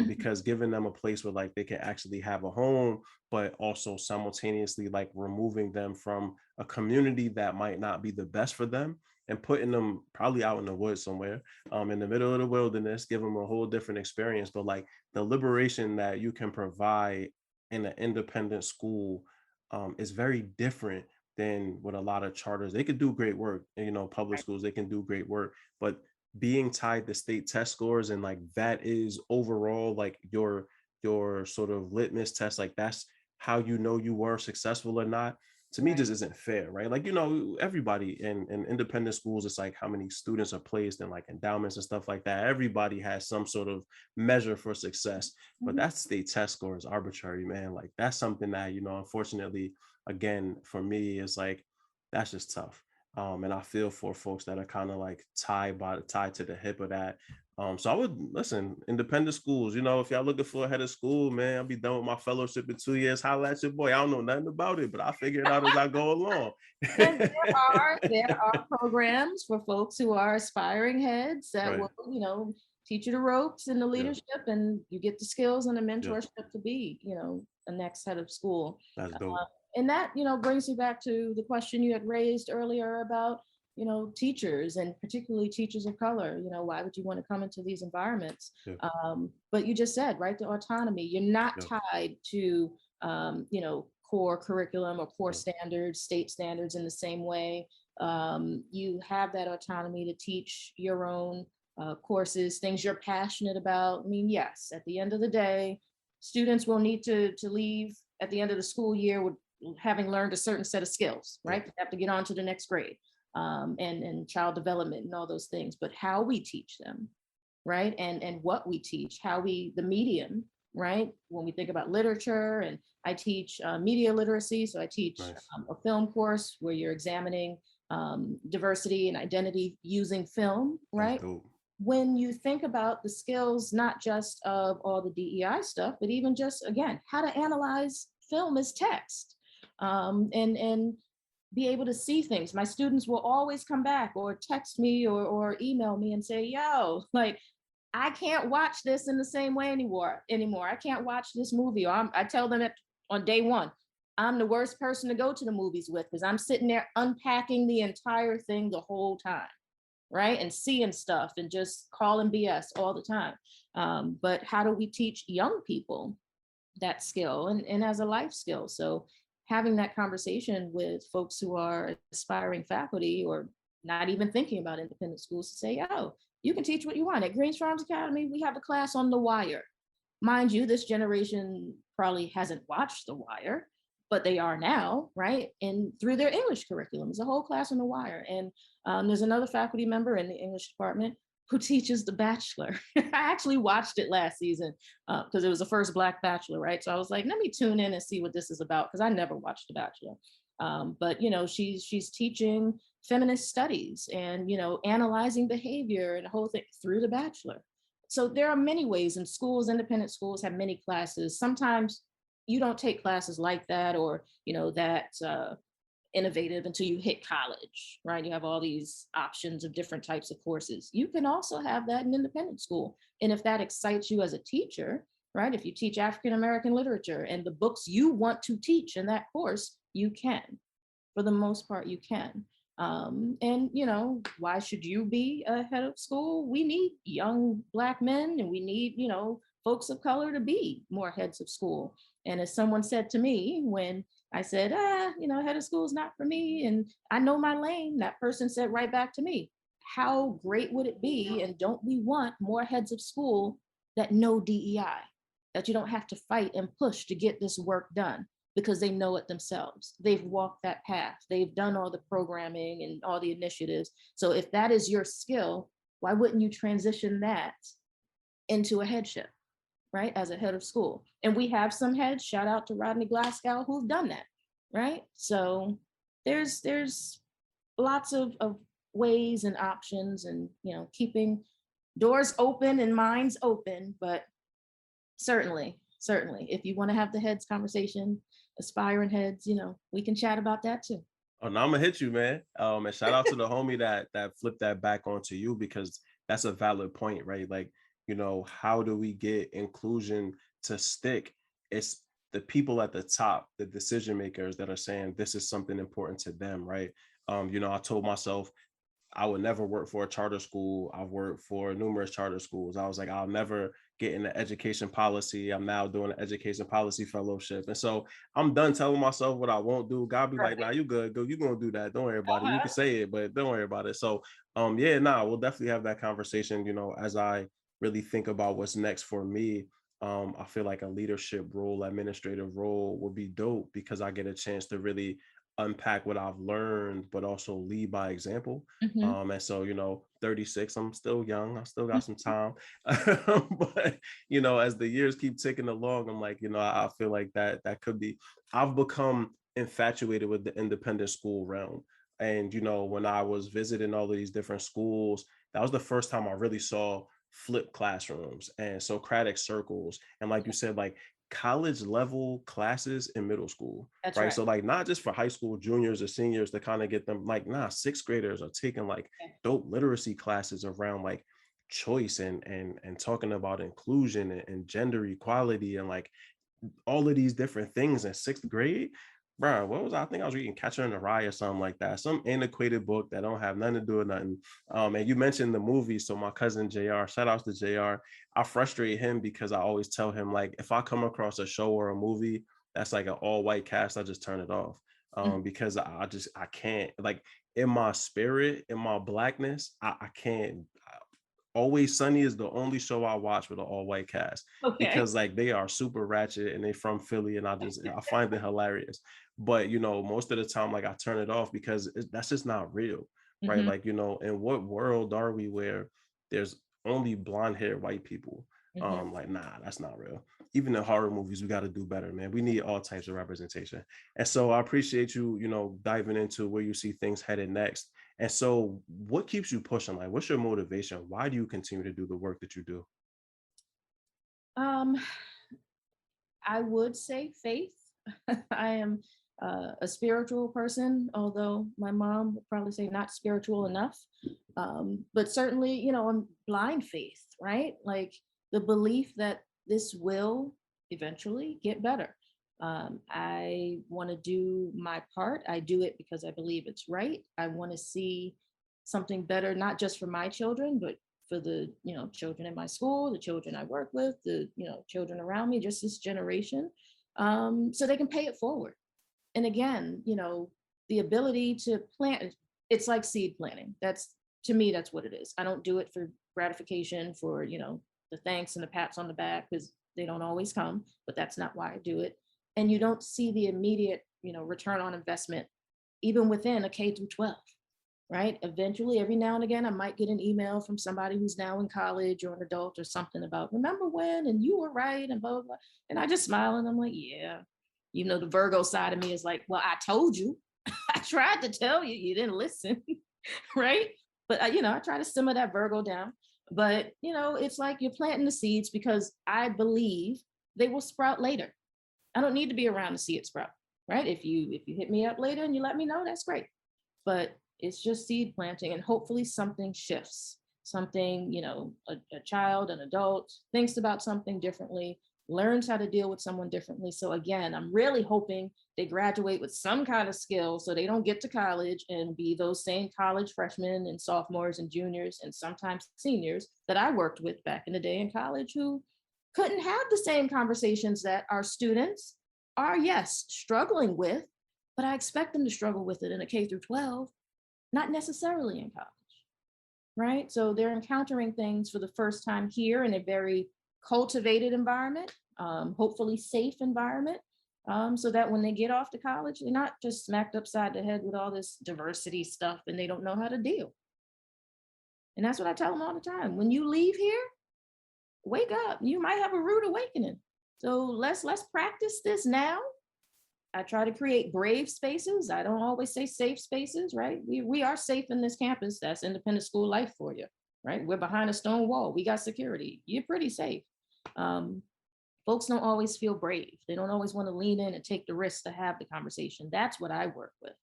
because giving them a place where like they can actually have a home, but also simultaneously like removing them from a community that might not be the best for them and putting them probably out in the woods somewhere, in the middle of the wilderness, give them a whole different experience. But like the liberation that you can provide in an independent school is very different than what a lot of charters. They could do great work, you know, public schools, they can do great work, but being tied to state test scores and like that is overall like your sort of litmus test, like that's how you know you were successful or not, to me just isn't fair, right? Like, you know, everybody in independent schools, it's like how many students are placed in like endowments and stuff like that. Everybody has some sort of measure for success, but that state test score is arbitrary, man. Like that's something that, you know, unfortunately, again, for me, is like, that's just tough. And I feel for folks that are kind of like tied to the hip of that. So I would listen, independent schools, you know, if y'all looking for a head of school, man, I'll be done with my fellowship in 2 years. Holla at your boy. I don't know nothing about it, but I figure it out as I go along. And there are programs for folks who are aspiring heads that Right. will, you know, teach you the ropes and the Yeah. leadership, and you get the skills and the Yeah. mentorship to be, you know, the next head of school. That's dope. And that, you know, brings me back to the question you had raised earlier about, you know, teachers and particularly teachers of color. You know, why would you want to come into these environments? Yeah. But you just said, right, the autonomy. You're not Yeah. tied to, you know, core curriculum or core Yeah. standards, state standards in the same way. You have that autonomy to teach your own courses, things you're passionate about. I mean, yes, at the end of the day, students will need to leave at the end of the school year with having learned a certain set of skills, right? Yeah. They have to get on to the next grade, and child development and all those things. But how we teach them, right? And what we teach, how we, the medium, right? When we think about literature, and I teach media literacy. So I teach Nice. a film course where you're examining diversity and identity using film, That's right? dope. When you think about the skills, not just of all the DEI stuff, but even just, again, how to analyze film as text, and be able to see things. My students will always come back or text me or email me and say, yo, like, I can't watch this in the same way anymore. I can't watch this movie. Or I tell them on day one, I'm the worst person to go to the movies with, because I'm sitting there unpacking the entire thing the whole time, right? And seeing stuff and just calling BS all the time. But how do we teach young people that skill and as a life skill? So having that conversation with folks who are aspiring faculty or not even thinking about independent schools, to say, oh, you can teach what you want. At Greens Farms Academy, we have a class on The Wire. Mind you, this generation probably hasn't watched The Wire, but they are now, right? And through their English curriculum, there's a whole class on The Wire. And there's another faculty member in the English department who teaches The Bachelor. I actually watched it last season because it was the first Black Bachelor, right? So I was like, let me tune in and see what this is about, because I never watched The Bachelor. But you know, she's teaching feminist studies and, you know, analyzing behavior and the whole thing through The Bachelor. So there are many ways, and schools, independent schools have many classes. Sometimes you don't take classes like that, or, you know, that innovative until you hit college, right? You have all these options of different types of courses. You can also have that in independent school. And if that excites you as a teacher, right? If you teach African American literature and the books you want to teach in that course, you can. For the most part, you can. And, you know, why should you be a head of school? We need young Black men, and we need, you know, folks of color to be more heads of school. And as someone said to me when I said, you know, head of school is not for me, and I know my lane, that person said right back to me, how great would it be? And don't we want more heads of school that know DEI, that you don't have to fight and push to get this work done, because they know it themselves. They've walked that path. They've done all the programming and all the initiatives. So if that is your skill, why wouldn't you transition that into a headship, right? As a head of school. And we have some heads, shout out to Rodney Glasgow, who've done that, right? So there's lots of ways and options, and, you know, keeping doors open and minds open. But certainly, if you want to have the heads conversation, aspiring heads, you know, we can chat about that too. Oh, now I'm gonna hit you, man. And shout out to the homie that flipped that back onto you, because that's a valid point, right? Like, how do we get inclusion to stick? It's the people at the top, the decision makers that are saying this is something important to them, right? I told myself I would never work for a charter school. I've worked for numerous charter schools. I was like, I'll never get into education policy. I'm now doing an education policy fellowship. And so I'm done telling myself what I won't do. God be like, nah, you good. Go, you gonna do that. Don't worry about it. You can say it, but don't worry about it. So we'll definitely have that conversation, as I really think about what's next for me. I feel like a leadership role, administrative role would be dope because I get a chance to really unpack what I've learned, but also lead by example. Mhm. And so, 36, I'm still young. I still got some time. But, as the years keep ticking along, I'm like, I feel like that could be, I've become infatuated with the independent school realm. And, when I was visiting all of these different schools, that was the first time I really saw flipped classrooms and Socratic circles. And like you said, like college level classes in middle school, That's right? right. So like not just for high school juniors or seniors to kind of get them like, nah, sixth graders are taking like dope literacy classes around like choice and talking about inclusion and gender equality and like all of these different things in sixth grade. Bro, what was I think I was reading Catcher in the Rye or something like that? Some antiquated book that don't have nothing to do with nothing. And you mentioned the movie. So my cousin JR, shout outs to JR. I frustrate him because I always tell him like if I come across a show or a movie that's like an all-white cast, I just turn it off. Mhm. Because I can't like in my spirit, in my blackness, I can't. Always Sunny is the only show I watch with an all-white cast Okay. because like they are super ratchet and they from Philly and I find it hilarious. But most of the time like I turn it off because that's just not real, right? Mhm. Like in what world are we where there's only blonde-haired white people? Mhm. Like nah, that's not real. Even in horror movies, we got to do better, man. We need all types of representation. And so I appreciate you, diving into where you see things headed next. And so, what keeps you pushing? Like, what's your motivation? Why do you continue to do the work that you do? Um, I would say faith. I am a spiritual person, although my mom would probably say not spiritual enough. But certainly, I'm blind faith, right? Like the belief that this will eventually get better. I want to do my part. I do it because I believe it's right. I want to see something better, not just for my children, but for the children in my school, the children I work with, the children around me, just this generation, so they can pay it forward. And again, the ability to plant, it's like seed planting. That's, to me, that's what it is. I don't do it for gratification, for the thanks and the pats on the back, because they don't always come, but that's not why I do it. And you don't see the immediate return on investment even within a K through 12, right? Eventually, every now and again, I might get an email from somebody who's now in college or an adult or something about, remember when, and you were right, and blah, blah, blah. And I just smile and I'm like, yeah. The Virgo side of me is like, well, I told you. I tried to tell you, you didn't listen, right? But, I try to simmer that Virgo down. But, it's like you're planting the seeds because I believe they will sprout later. I don't need to be around to see it sprout, right? If you hit me up later and you let me know, that's great. But it's just seed planting, and hopefully something shifts. Something, a child, an adult thinks about something differently, learns how to deal with someone differently. So again, I'm really hoping they graduate with some kind of skill so they don't get to college and be those same college freshmen and sophomores and juniors and sometimes seniors that I worked with back in the day in college, who couldn't have the same conversations that our students are, yes, struggling with, but I expect them to struggle with it in a K through 12, not necessarily in college, right? So they're encountering things for the first time here in a very cultivated environment, hopefully safe environment, so that when they get off to college, they're not just smacked upside the head with all this diversity stuff and they don't know how to deal. And that's what I tell them all the time. When you leave here, wake up. You might have a rude awakening. So let's practice this now. I try to create brave spaces. I don't always say safe spaces, right? We are safe in this campus. That's independent school life for you, right? We're behind a stone wall. We got security. You're pretty safe. Um, Folks don't always feel brave. They don't always want to lean in and take the risk to have the conversation. That's what I work with,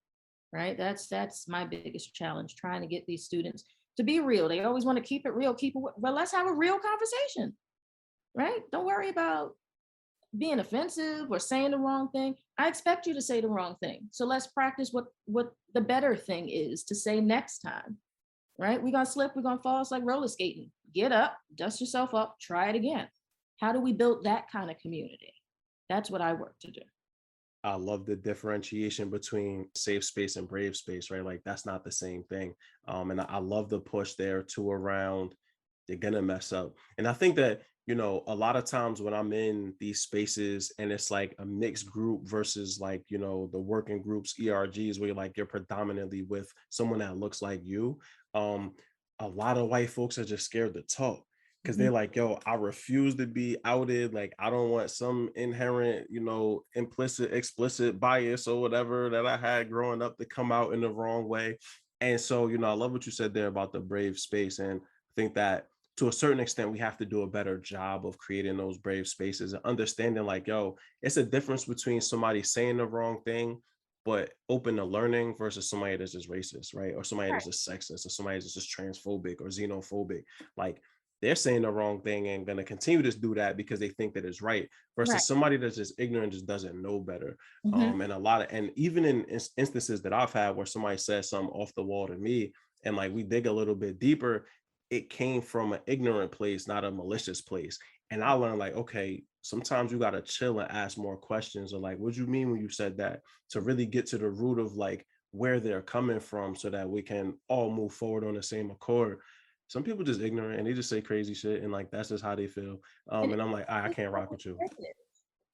right? That's my biggest challenge, trying to get these students. to be real. They always want to keep it real, but let's have a real conversation, right? Don't worry about being offensive or saying the wrong thing. I expect you to say the wrong thing. So let's practice what the better thing is to say next time, right? We're gonna slip, we're gonna fall. It's like roller skating. Get up, dust yourself up, try it again. How do we build that kind of community? That's what I work to do. I love the differentiation between safe space and brave space, right? Like that's not the same thing. And I love the push there to around they're gonna mess up. And I think that, a lot of times when I'm in these spaces and it's like a mixed group versus like, the working groups, ERGs, where you're predominantly with someone that looks like you. Um, a lot of white folks are just scared to talk because Mhm. they're like, yo, I refuse to be outed. Like, I don't want some inherent, implicit, explicit bias or whatever that I had growing up to come out in the wrong way. And so, I love what you said there about the brave space. And I think that to a certain extent, we have to do a better job of creating those brave spaces and understanding like, yo, it's a difference between somebody saying the wrong thing, but open to learning versus somebody that's just racist, right? Or somebody that's just sexist or somebody that's just transphobic or xenophobic. Like they're saying the wrong thing and going to continue to do that because they think that it's right Right. versus somebody that's just ignorant, just doesn't know better. Mhm. And even in instances that I've had where somebody says something off the wall to me and like we dig a little bit deeper, it came from an ignorant place, not a malicious place. And I learned like, okay, sometimes you got to chill and ask more questions or like, what do you mean when you said that, to really get to the root of like where they're coming from so that we can all move forward on the same accord. Some people just ignorant and they just say crazy shit and like that's just how they feel. And And I'm like, I it's can't not rock with you. negative.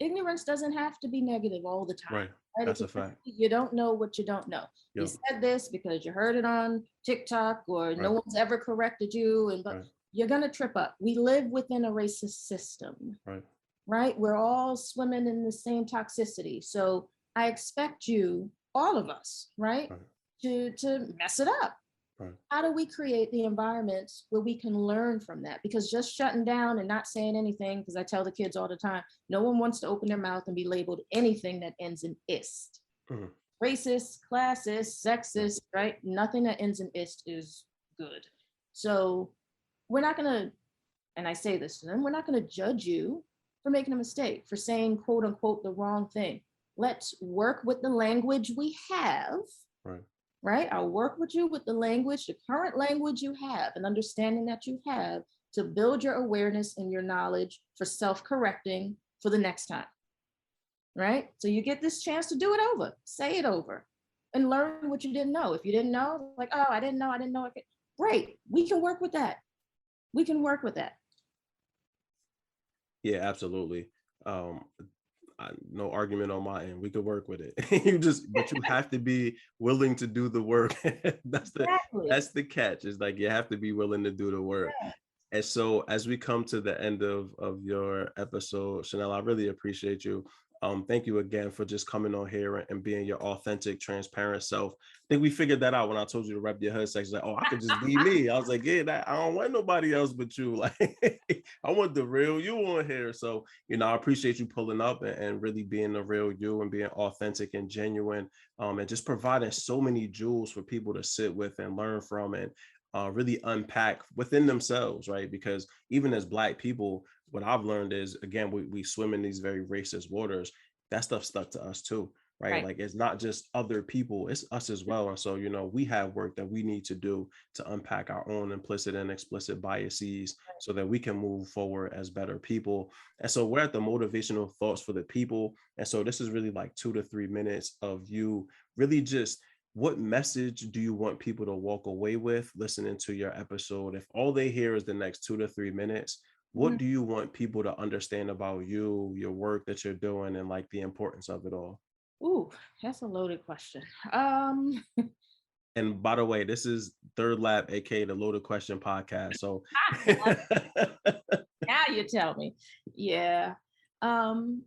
Ignorance doesn't have to be negative all the time. Right. Right? It That's can a fact. be you don't know what you don't know. You Yo. said this because you heard it on TikTok or no Right. one's ever corrected you, but Right. you're gonna trip up. We live within a racist system, Right. right? We're all swimming in the same toxicity. So I expect you, all of us, right, Right. to mess it up. Right. How do we create the environments where we can learn from that? Because just shutting down and not saying anything, because I tell the kids all the time, no one wants to open their mouth and be labeled anything that ends in ist. Mhm. Racist, classist, Right. sexist, right? Nothing that ends in ist is good. So we're not gonna, and I say this to them, we're not gonna judge you for making a mistake, for saying quote unquote the wrong thing. Let's work with the language we have, Right. right? I'll work with you with the language, the current language you have, and understanding that you have to build your awareness and your knowledge for self-correcting for the next time, right? So you get this chance to do it over, say it over, and learn what you didn't know. If you didn't know, like, oh, I didn't know. Great, we can work with that. We can work with that. Yeah, absolutely. Um, no argument on my end. We could work with it. But you have to be willing to do the work. that's the Exactly. that's the catch. Is like you have to be willing to do the work. And so as we come to the end of your episode, Shanelle, I really appreciate you. Thank you again for just coming on here and being your authentic, transparent self. I think we figured that out when I told you to rep your hood section. Like, oh, I could just be me. I was like, yeah, I don't want nobody else but you. Like, I want the real you on here. So, I appreciate you pulling up and really being the real you and being authentic and genuine, and just providing so many jewels for people to sit with and learn from and really unpack within themselves, right? Because even as Black people, what I've learned is, again, we swim in these very racist waters. That stuff stuck to us too, right? Right. Like it's not just other people, it's us as well. And so, we have work that we need to do to unpack our own implicit and explicit biases so that we can move forward as better people. And so we're at the motivational thoughts for the people. And so this is really like 2 to 3 minutes of you really just what message do you want people to walk away with listening to your episode? If all they hear is the next 2 to 3 minutes, what Mhm. do you want people to understand about you, your work that you're doing, and like the importance of it all? Ooh, that's a loaded question. Um, And by the way, this is Third Lap, aka the Loaded Question podcast. So now you tell me. Yeah. Um,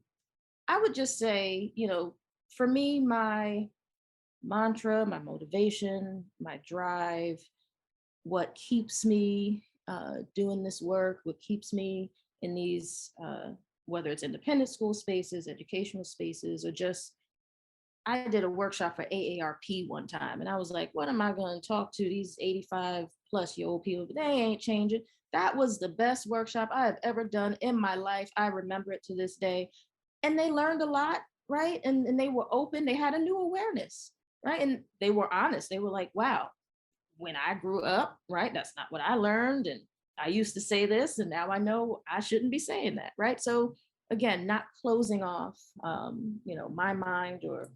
I would just say, for me, my mantra, my motivation, my drive, what keeps me doing this work, what keeps me in these, whether it's independent school spaces, educational spaces, or just, I did a workshop for AARP one time, and I was like, what am I going to talk to these 85 plus your old people, but they ain't changing. That was the best workshop I have ever done in my life. I remember it to this day. And they learned a lot, right? And they were open. They had a new awareness, right? And they were honest. They were like, wow, when I grew up, right, that's not what I learned. And I used to say this, and now I know I shouldn't be saying that, right? So again, not closing off, my mind or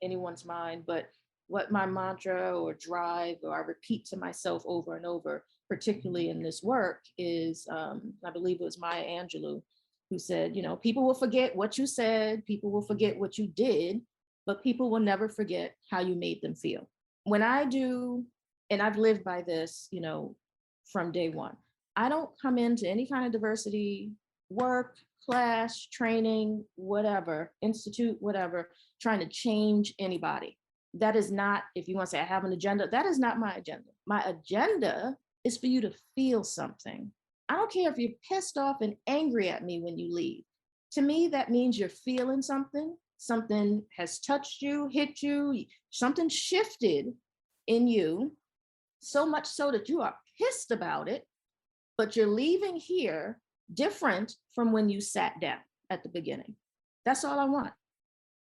anyone's mind, but what my mantra or drive or I repeat to myself over and over, particularly in this work, is I believe it was Maya Angelou who said, people will forget what you said, people will forget what you did, but people will never forget how you made them feel. When I do, and I've lived by this, from day one, I don't come into any kind of diversity work, class, training, whatever, institute, whatever, trying to change anybody. That is not, if you want to say I have an agenda, that is not my agenda. My agenda is for you to feel something. I don't care if you're pissed off and angry at me when you leave. To me, that means you're feeling something. Something has touched you, hit you, something shifted in you, so much so that you are pissed about it, but you're leaving here different from when you sat down at the beginning. That's all I want,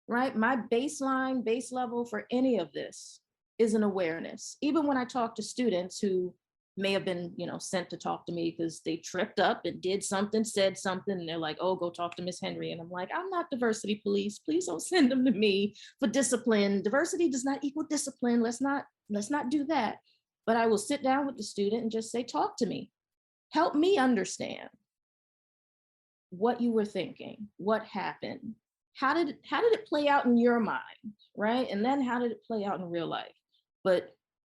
right? My baseline, base level for any of this is an awareness. Even when I talk to students who may have been, sent to talk to me because they tripped up and did something, said something, and they're like, oh, go talk to Miss Henry. And I'm like, I'm not diversity police. Please don't send them to me for discipline. Diversity does not equal discipline. Let's not do that. But I will sit down with the student and just say, talk to me. Help me understand what you were thinking, what happened, how did it play out in your mind, right? And then how did it play out in real life? But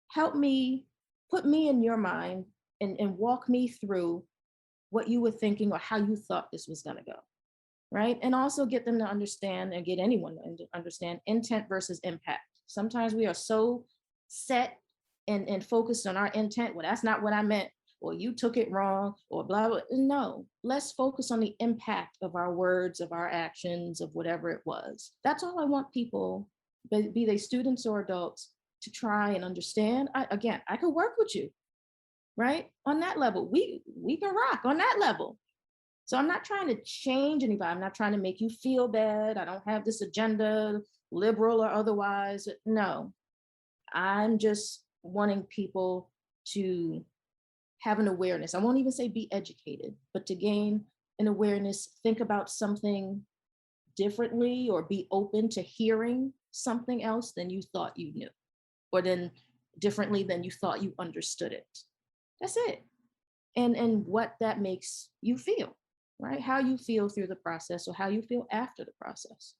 help me, put me in your mind and walk me through what you were thinking or how you thought this was going to go, right? And also get them to understand, and get anyone to understand, intent versus impact. Sometimes we are so set and focused on our intent. Well, that's not what I meant, or you took it wrong, or blah, blah. No, let's focus on the impact of our words, of our actions, of whatever it was. That's all I want people, be they students or adults, to try and understand. I could work with you, right? On that level, we can rock on that level. So I'm not trying to change anybody. I'm not trying to make you feel bad. I don't have this agenda, liberal or otherwise. No, I'm just wanting people to have an awareness. I won't even say be educated, but to gain an awareness, think about something differently, or be open to hearing something else than you thought you knew, or then differently than you thought you understood it. That's it. And what that makes you feel, right? How you feel through the process, or how you feel after the process.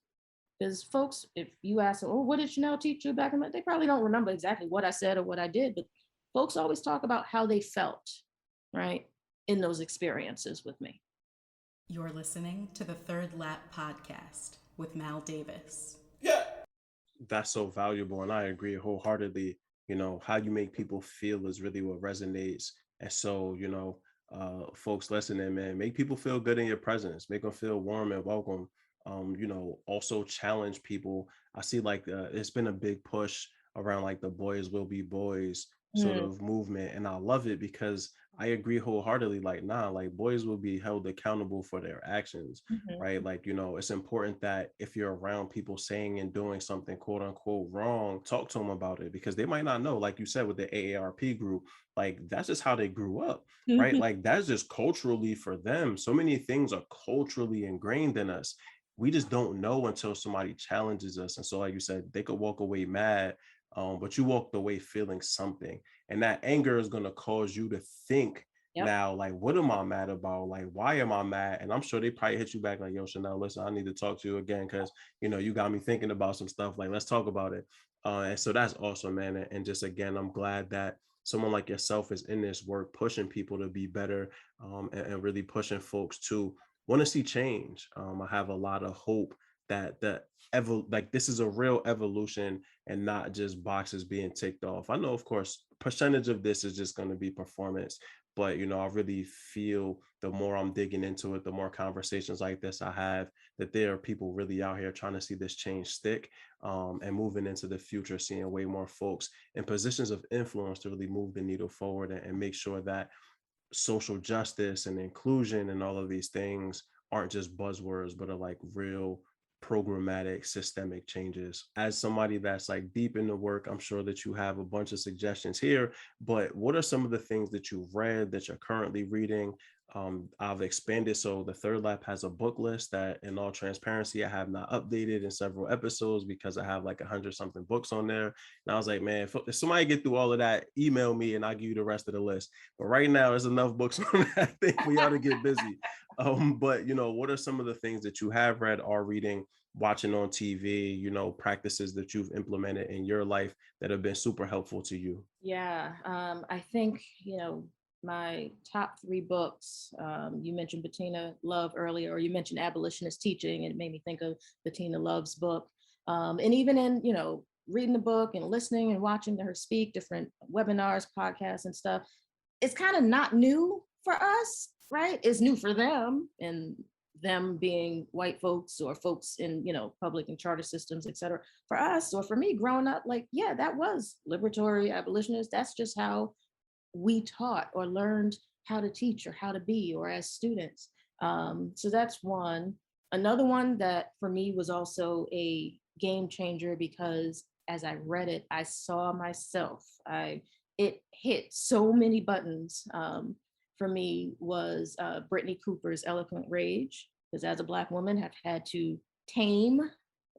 Because folks, if you ask them, oh, what did Shanelle teach you back in the day? They probably don't remember exactly what I said or what I did, but folks always talk about how they felt, right, in those experiences with me. You're listening to the Third Lap Podcast with Mal Davis. Yeah. That's so valuable. And I agree wholeheartedly. How you make people feel is really what resonates. And so, folks listening, man, make people feel good in your presence, make them feel warm and welcome. Also challenge people. I see it's been a big push around like the boys will be boys sort of movement. And I love it because I agree wholeheartedly, boys will be held accountable for their actions, right? It's important that if you're around people saying and doing something quote unquote wrong, talk to them about it, because they might not know, like you said, with the AARP group, that's just how they grew up, right? That's just culturally for them. So many things are culturally ingrained in us. We just don't know until somebody challenges us. And so, like you said, they could walk away mad, but you walked away feeling something. And that anger is going to cause you to think, now, what am I mad about? Why am I mad? And I'm sure they probably hit you back like, yo, Shanelle, listen, I need to talk to you again, because, you got me thinking about some stuff. Let's talk about it. And so that's awesome, man. And just, again, I'm glad that someone like yourself is in this work, pushing people to be better, and really pushing folks to want to see change. I have a lot of hope that this is a real evolution and not just boxes being ticked off. I know, of course, percentage of this is just going to be performance, But, I really feel the more I'm digging into it, the more conversations like this I have, that there are people really out here trying to see this change stick, and moving into the future, seeing way more folks in positions of influence to really move the needle forward, and make sure that social justice and inclusion and all of these things aren't just buzzwords, but are like real programmatic systemic changes. As somebody that's like deep in the work, I'm sure that you have a bunch of suggestions here, but what are some of the things that you've read, that you're currently reading? I've expanded, so the Third Lap has a book list that, in all transparency, I have not updated in several episodes because I have like 100 something books on there. And I was like, man, if somebody get through all of that, email me and I'll give you the rest of the list. But right now, there's enough books on that. I think we ought to get busy. But what are some of the things that you have read, are reading, watching on TV, practices that you've implemented in your life that have been super helpful to you? Yeah, I think, my top three books, you mentioned Bettina Love earlier, or you mentioned Abolitionist Teaching, and it made me think of Bettina Love's book. And even in, reading the book and listening and watching her speak, different webinars, podcasts and stuff, it's kind of not new for us, right? It's new for them, and them being white folks or folks in, public and charter systems, et cetera. For us, or for me growing up, like, yeah, that was liberatory abolitionist. That's just how we taught or learned how to teach or how to be, or as students. So that's one. Another one that for me was also a game changer, because as I read it, I saw myself. It hit so many buttons. For me was Brittany Cooper's Eloquent Rage, because as a Black woman, have had to tame,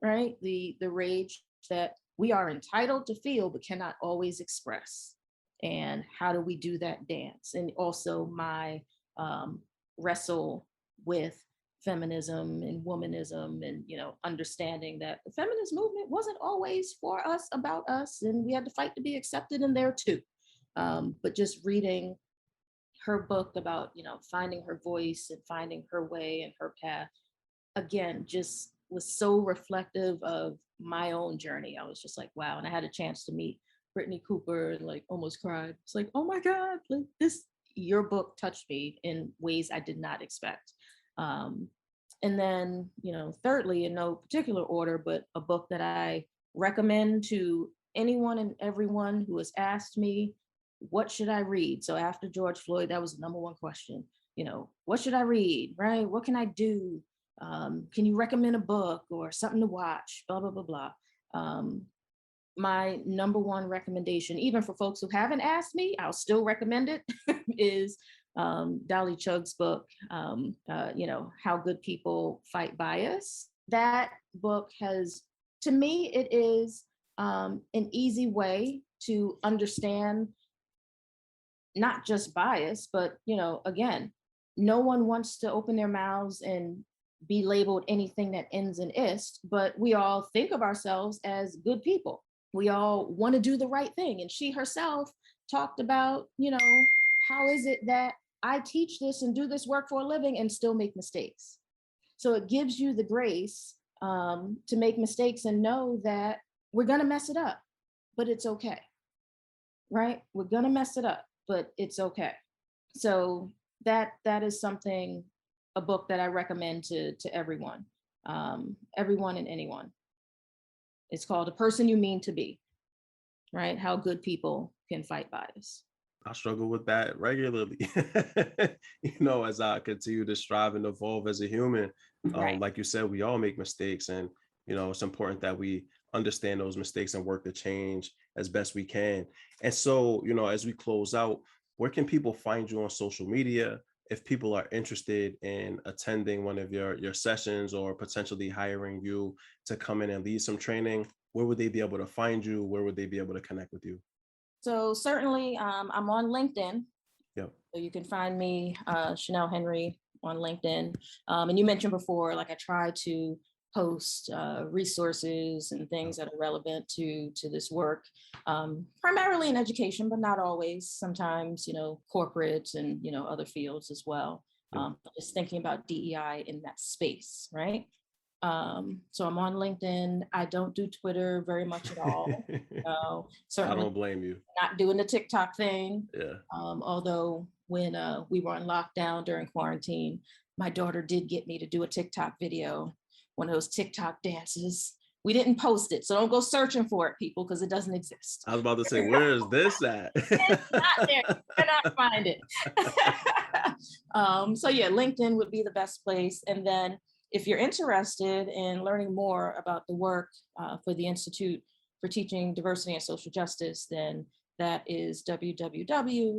right, the rage that we are entitled to feel but cannot always express. And how do we do that dance? And also my wrestle with feminism and womanism, and understanding that the feminist movement wasn't always for us, about us, and we had to fight to be accepted in there too. But just reading her book about finding her voice and finding her way and her path, again, just was so reflective of my own journey. I was just like, wow. And I had a chance to meet Brittany Cooper and like almost cried. It's like, oh my God, like your book touched me in ways I did not expect. And then, thirdly, in no particular order, but a book that I recommend to anyone and everyone who has asked me, what should I read? So after George Floyd, that was the number one question, what should I read, right? What can I do? Can you recommend a book or something to watch? Blah, blah, blah, blah. My number one recommendation, even for folks who haven't asked me, I'll still recommend it, is Dolly Chug's book, How Good People Fight Bias. That book has, to me, it is an easy way to understand not just bias, but, again, no one wants to open their mouths and be labeled anything that ends in ist, but we all think of ourselves as good people. We all want to do the right thing. And she herself talked about, how is it that I teach this and do this work for a living and still make mistakes? So it gives you the grace to make mistakes and know that we're going to mess it up, but it's okay, right? We're going to mess it up, but it's okay. So that is something, a book that I recommend to everyone, everyone and anyone. It's called A Person You Mean to Be, right? How Good People Can Fight Bias. I struggle with that regularly, as I continue to strive and evolve as a human. Right. Like you said, we all make mistakes, and, it's important that we understand those mistakes and work to change as best we can. And so, as we close out, where can people find you on social media? If people are interested in attending one of your sessions, or potentially hiring you to come in and lead some training, where would they be able to find you? Where would they be able to connect with you? So certainly I'm on LinkedIn. Yep. So you can find me, Shanelle Henry, on LinkedIn. And you mentioned before, like, I try to post resources and things that are relevant to this work, primarily in education, but not always. Sometimes, corporates and, other fields as well. Just thinking about DEI in that space, right? So I'm on LinkedIn. I don't do Twitter very much at all. I Certainly don't blame you. not doing the TikTok thing. Yeah. Although when we were on lockdown during quarantine, my daughter did get me to do a TikTok video, one of those TikTok dances. We didn't post it, so don't go searching for it, people, because it doesn't exist. I was about to say, where is this at? It's not there. You cannot find it. So yeah, LinkedIn would be the best place. And then if you're interested in learning more about the work for the Institute for Teaching Diversity and Social Justice, then that is www.idsj.us.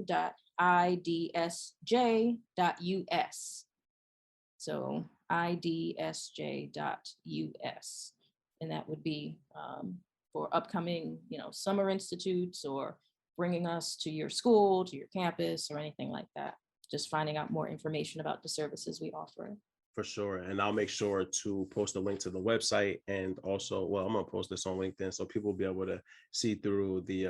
So idsj.us. And that would be for upcoming, summer institutes or bringing us to your school, to your campus, or anything like that. Just finding out more information about the services we offer. For sure. And I'll make sure to post a link to the website. And also, well, I'm going to post this on LinkedIn so people will be able to see through the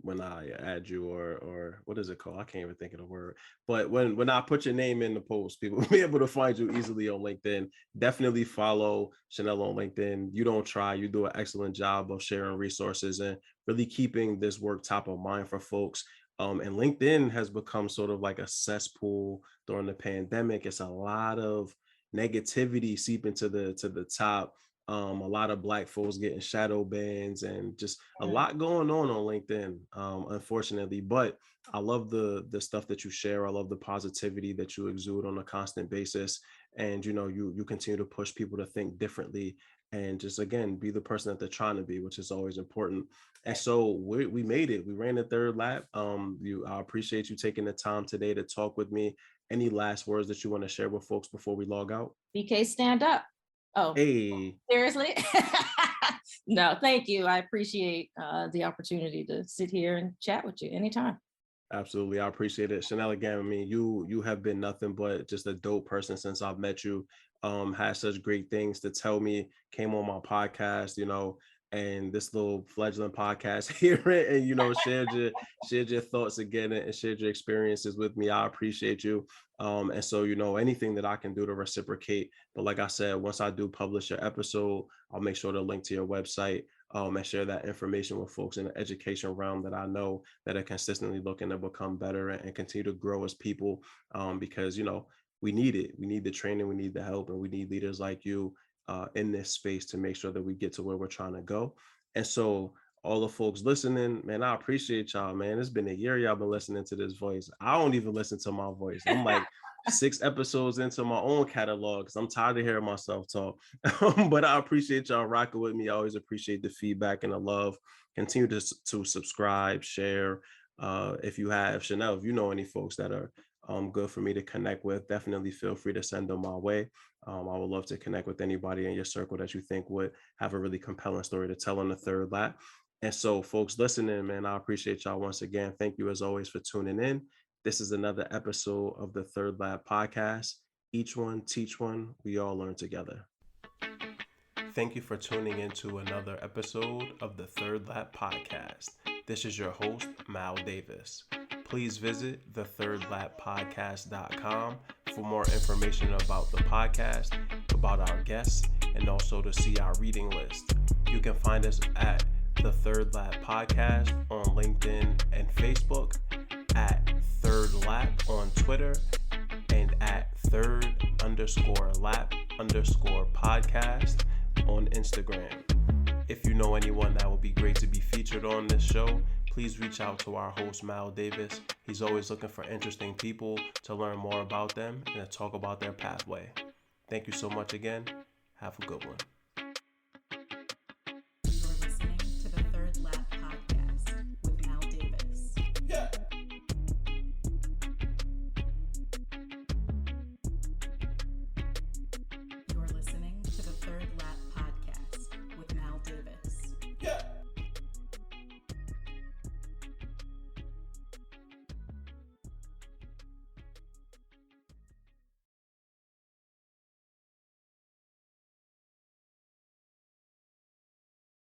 when I add you, or what is it called? I can't even think of the word. But when I put your name in the post, people will be able to find you easily on LinkedIn. Definitely follow Shanelle on LinkedIn. You don't try. You do an excellent job of sharing resources and really keeping this work top of mind for folks. And LinkedIn has become sort of like a cesspool during the pandemic. It's a lot of negativity seeping to the top. A lot of Black folks getting shadow bans and just a lot going on LinkedIn, unfortunately. But I love the stuff that you share. I love the positivity that you exude on a constant basis. And, you continue to push people to think differently and just, again, be the person that they're trying to be, which is always important. And so we made it. We ran the third lap. I appreciate you taking the time today to talk with me. Any last words that you want to share with folks before we log out? BK, stand up. Oh, hey. Seriously? No, thank you. I appreciate the opportunity to sit here and chat with you anytime. Absolutely. I appreciate it. Shanelle, again, I mean, you have been nothing but just a dope person since I've met you. Had such great things to tell me, came on my podcast, and this little fledgling podcast here and, shared your thoughts again and shared your experiences with me. I appreciate you. And so, anything that I can do to reciprocate. But like I said, once I do publish your episode, I'll make sure to link to your website and share that information with folks in the education realm that I know that are consistently looking to become better and continue to grow as people, because, we need it. We need the training, we need the help, and we need leaders like you in this space to make sure that we get to where we're trying to go. And so all the folks listening, man, I appreciate y'all, man. It's been a year y'all been listening to this voice. I don't even listen to my voice. I'm like 6 episodes into my own catalog because I'm tired of hearing myself talk. But I appreciate y'all rocking with me. I always appreciate the feedback and the love. Continue to subscribe, share. If you have, Shanelle, if you know any folks that are good for me to connect with, definitely feel free to send them my way. I would love to connect with anybody in your circle that you think would have a really compelling story to tell on the third lap. And so, folks listening, man, I appreciate y'all once again. Thank you as always for tuning in. This is another episode of the Third Lap Podcast. Each one, teach one. We all learn together. Thank you for tuning into another episode of the Third Lap Podcast. This is your host, Mal Davis. Please visit thethirdlappodcast.com for more information about the podcast, about our guests, and also to see our reading list. You can find us at The Third Lap Podcast on LinkedIn and Facebook, at Third Lap on Twitter, and at third_lap_podcast on Instagram. If you know anyone that would be great to be featured on this show, please reach out to our host, Mal Davis. He's always looking for interesting people to learn more about them and to talk about their pathway. Thank you so much again. Have a good one.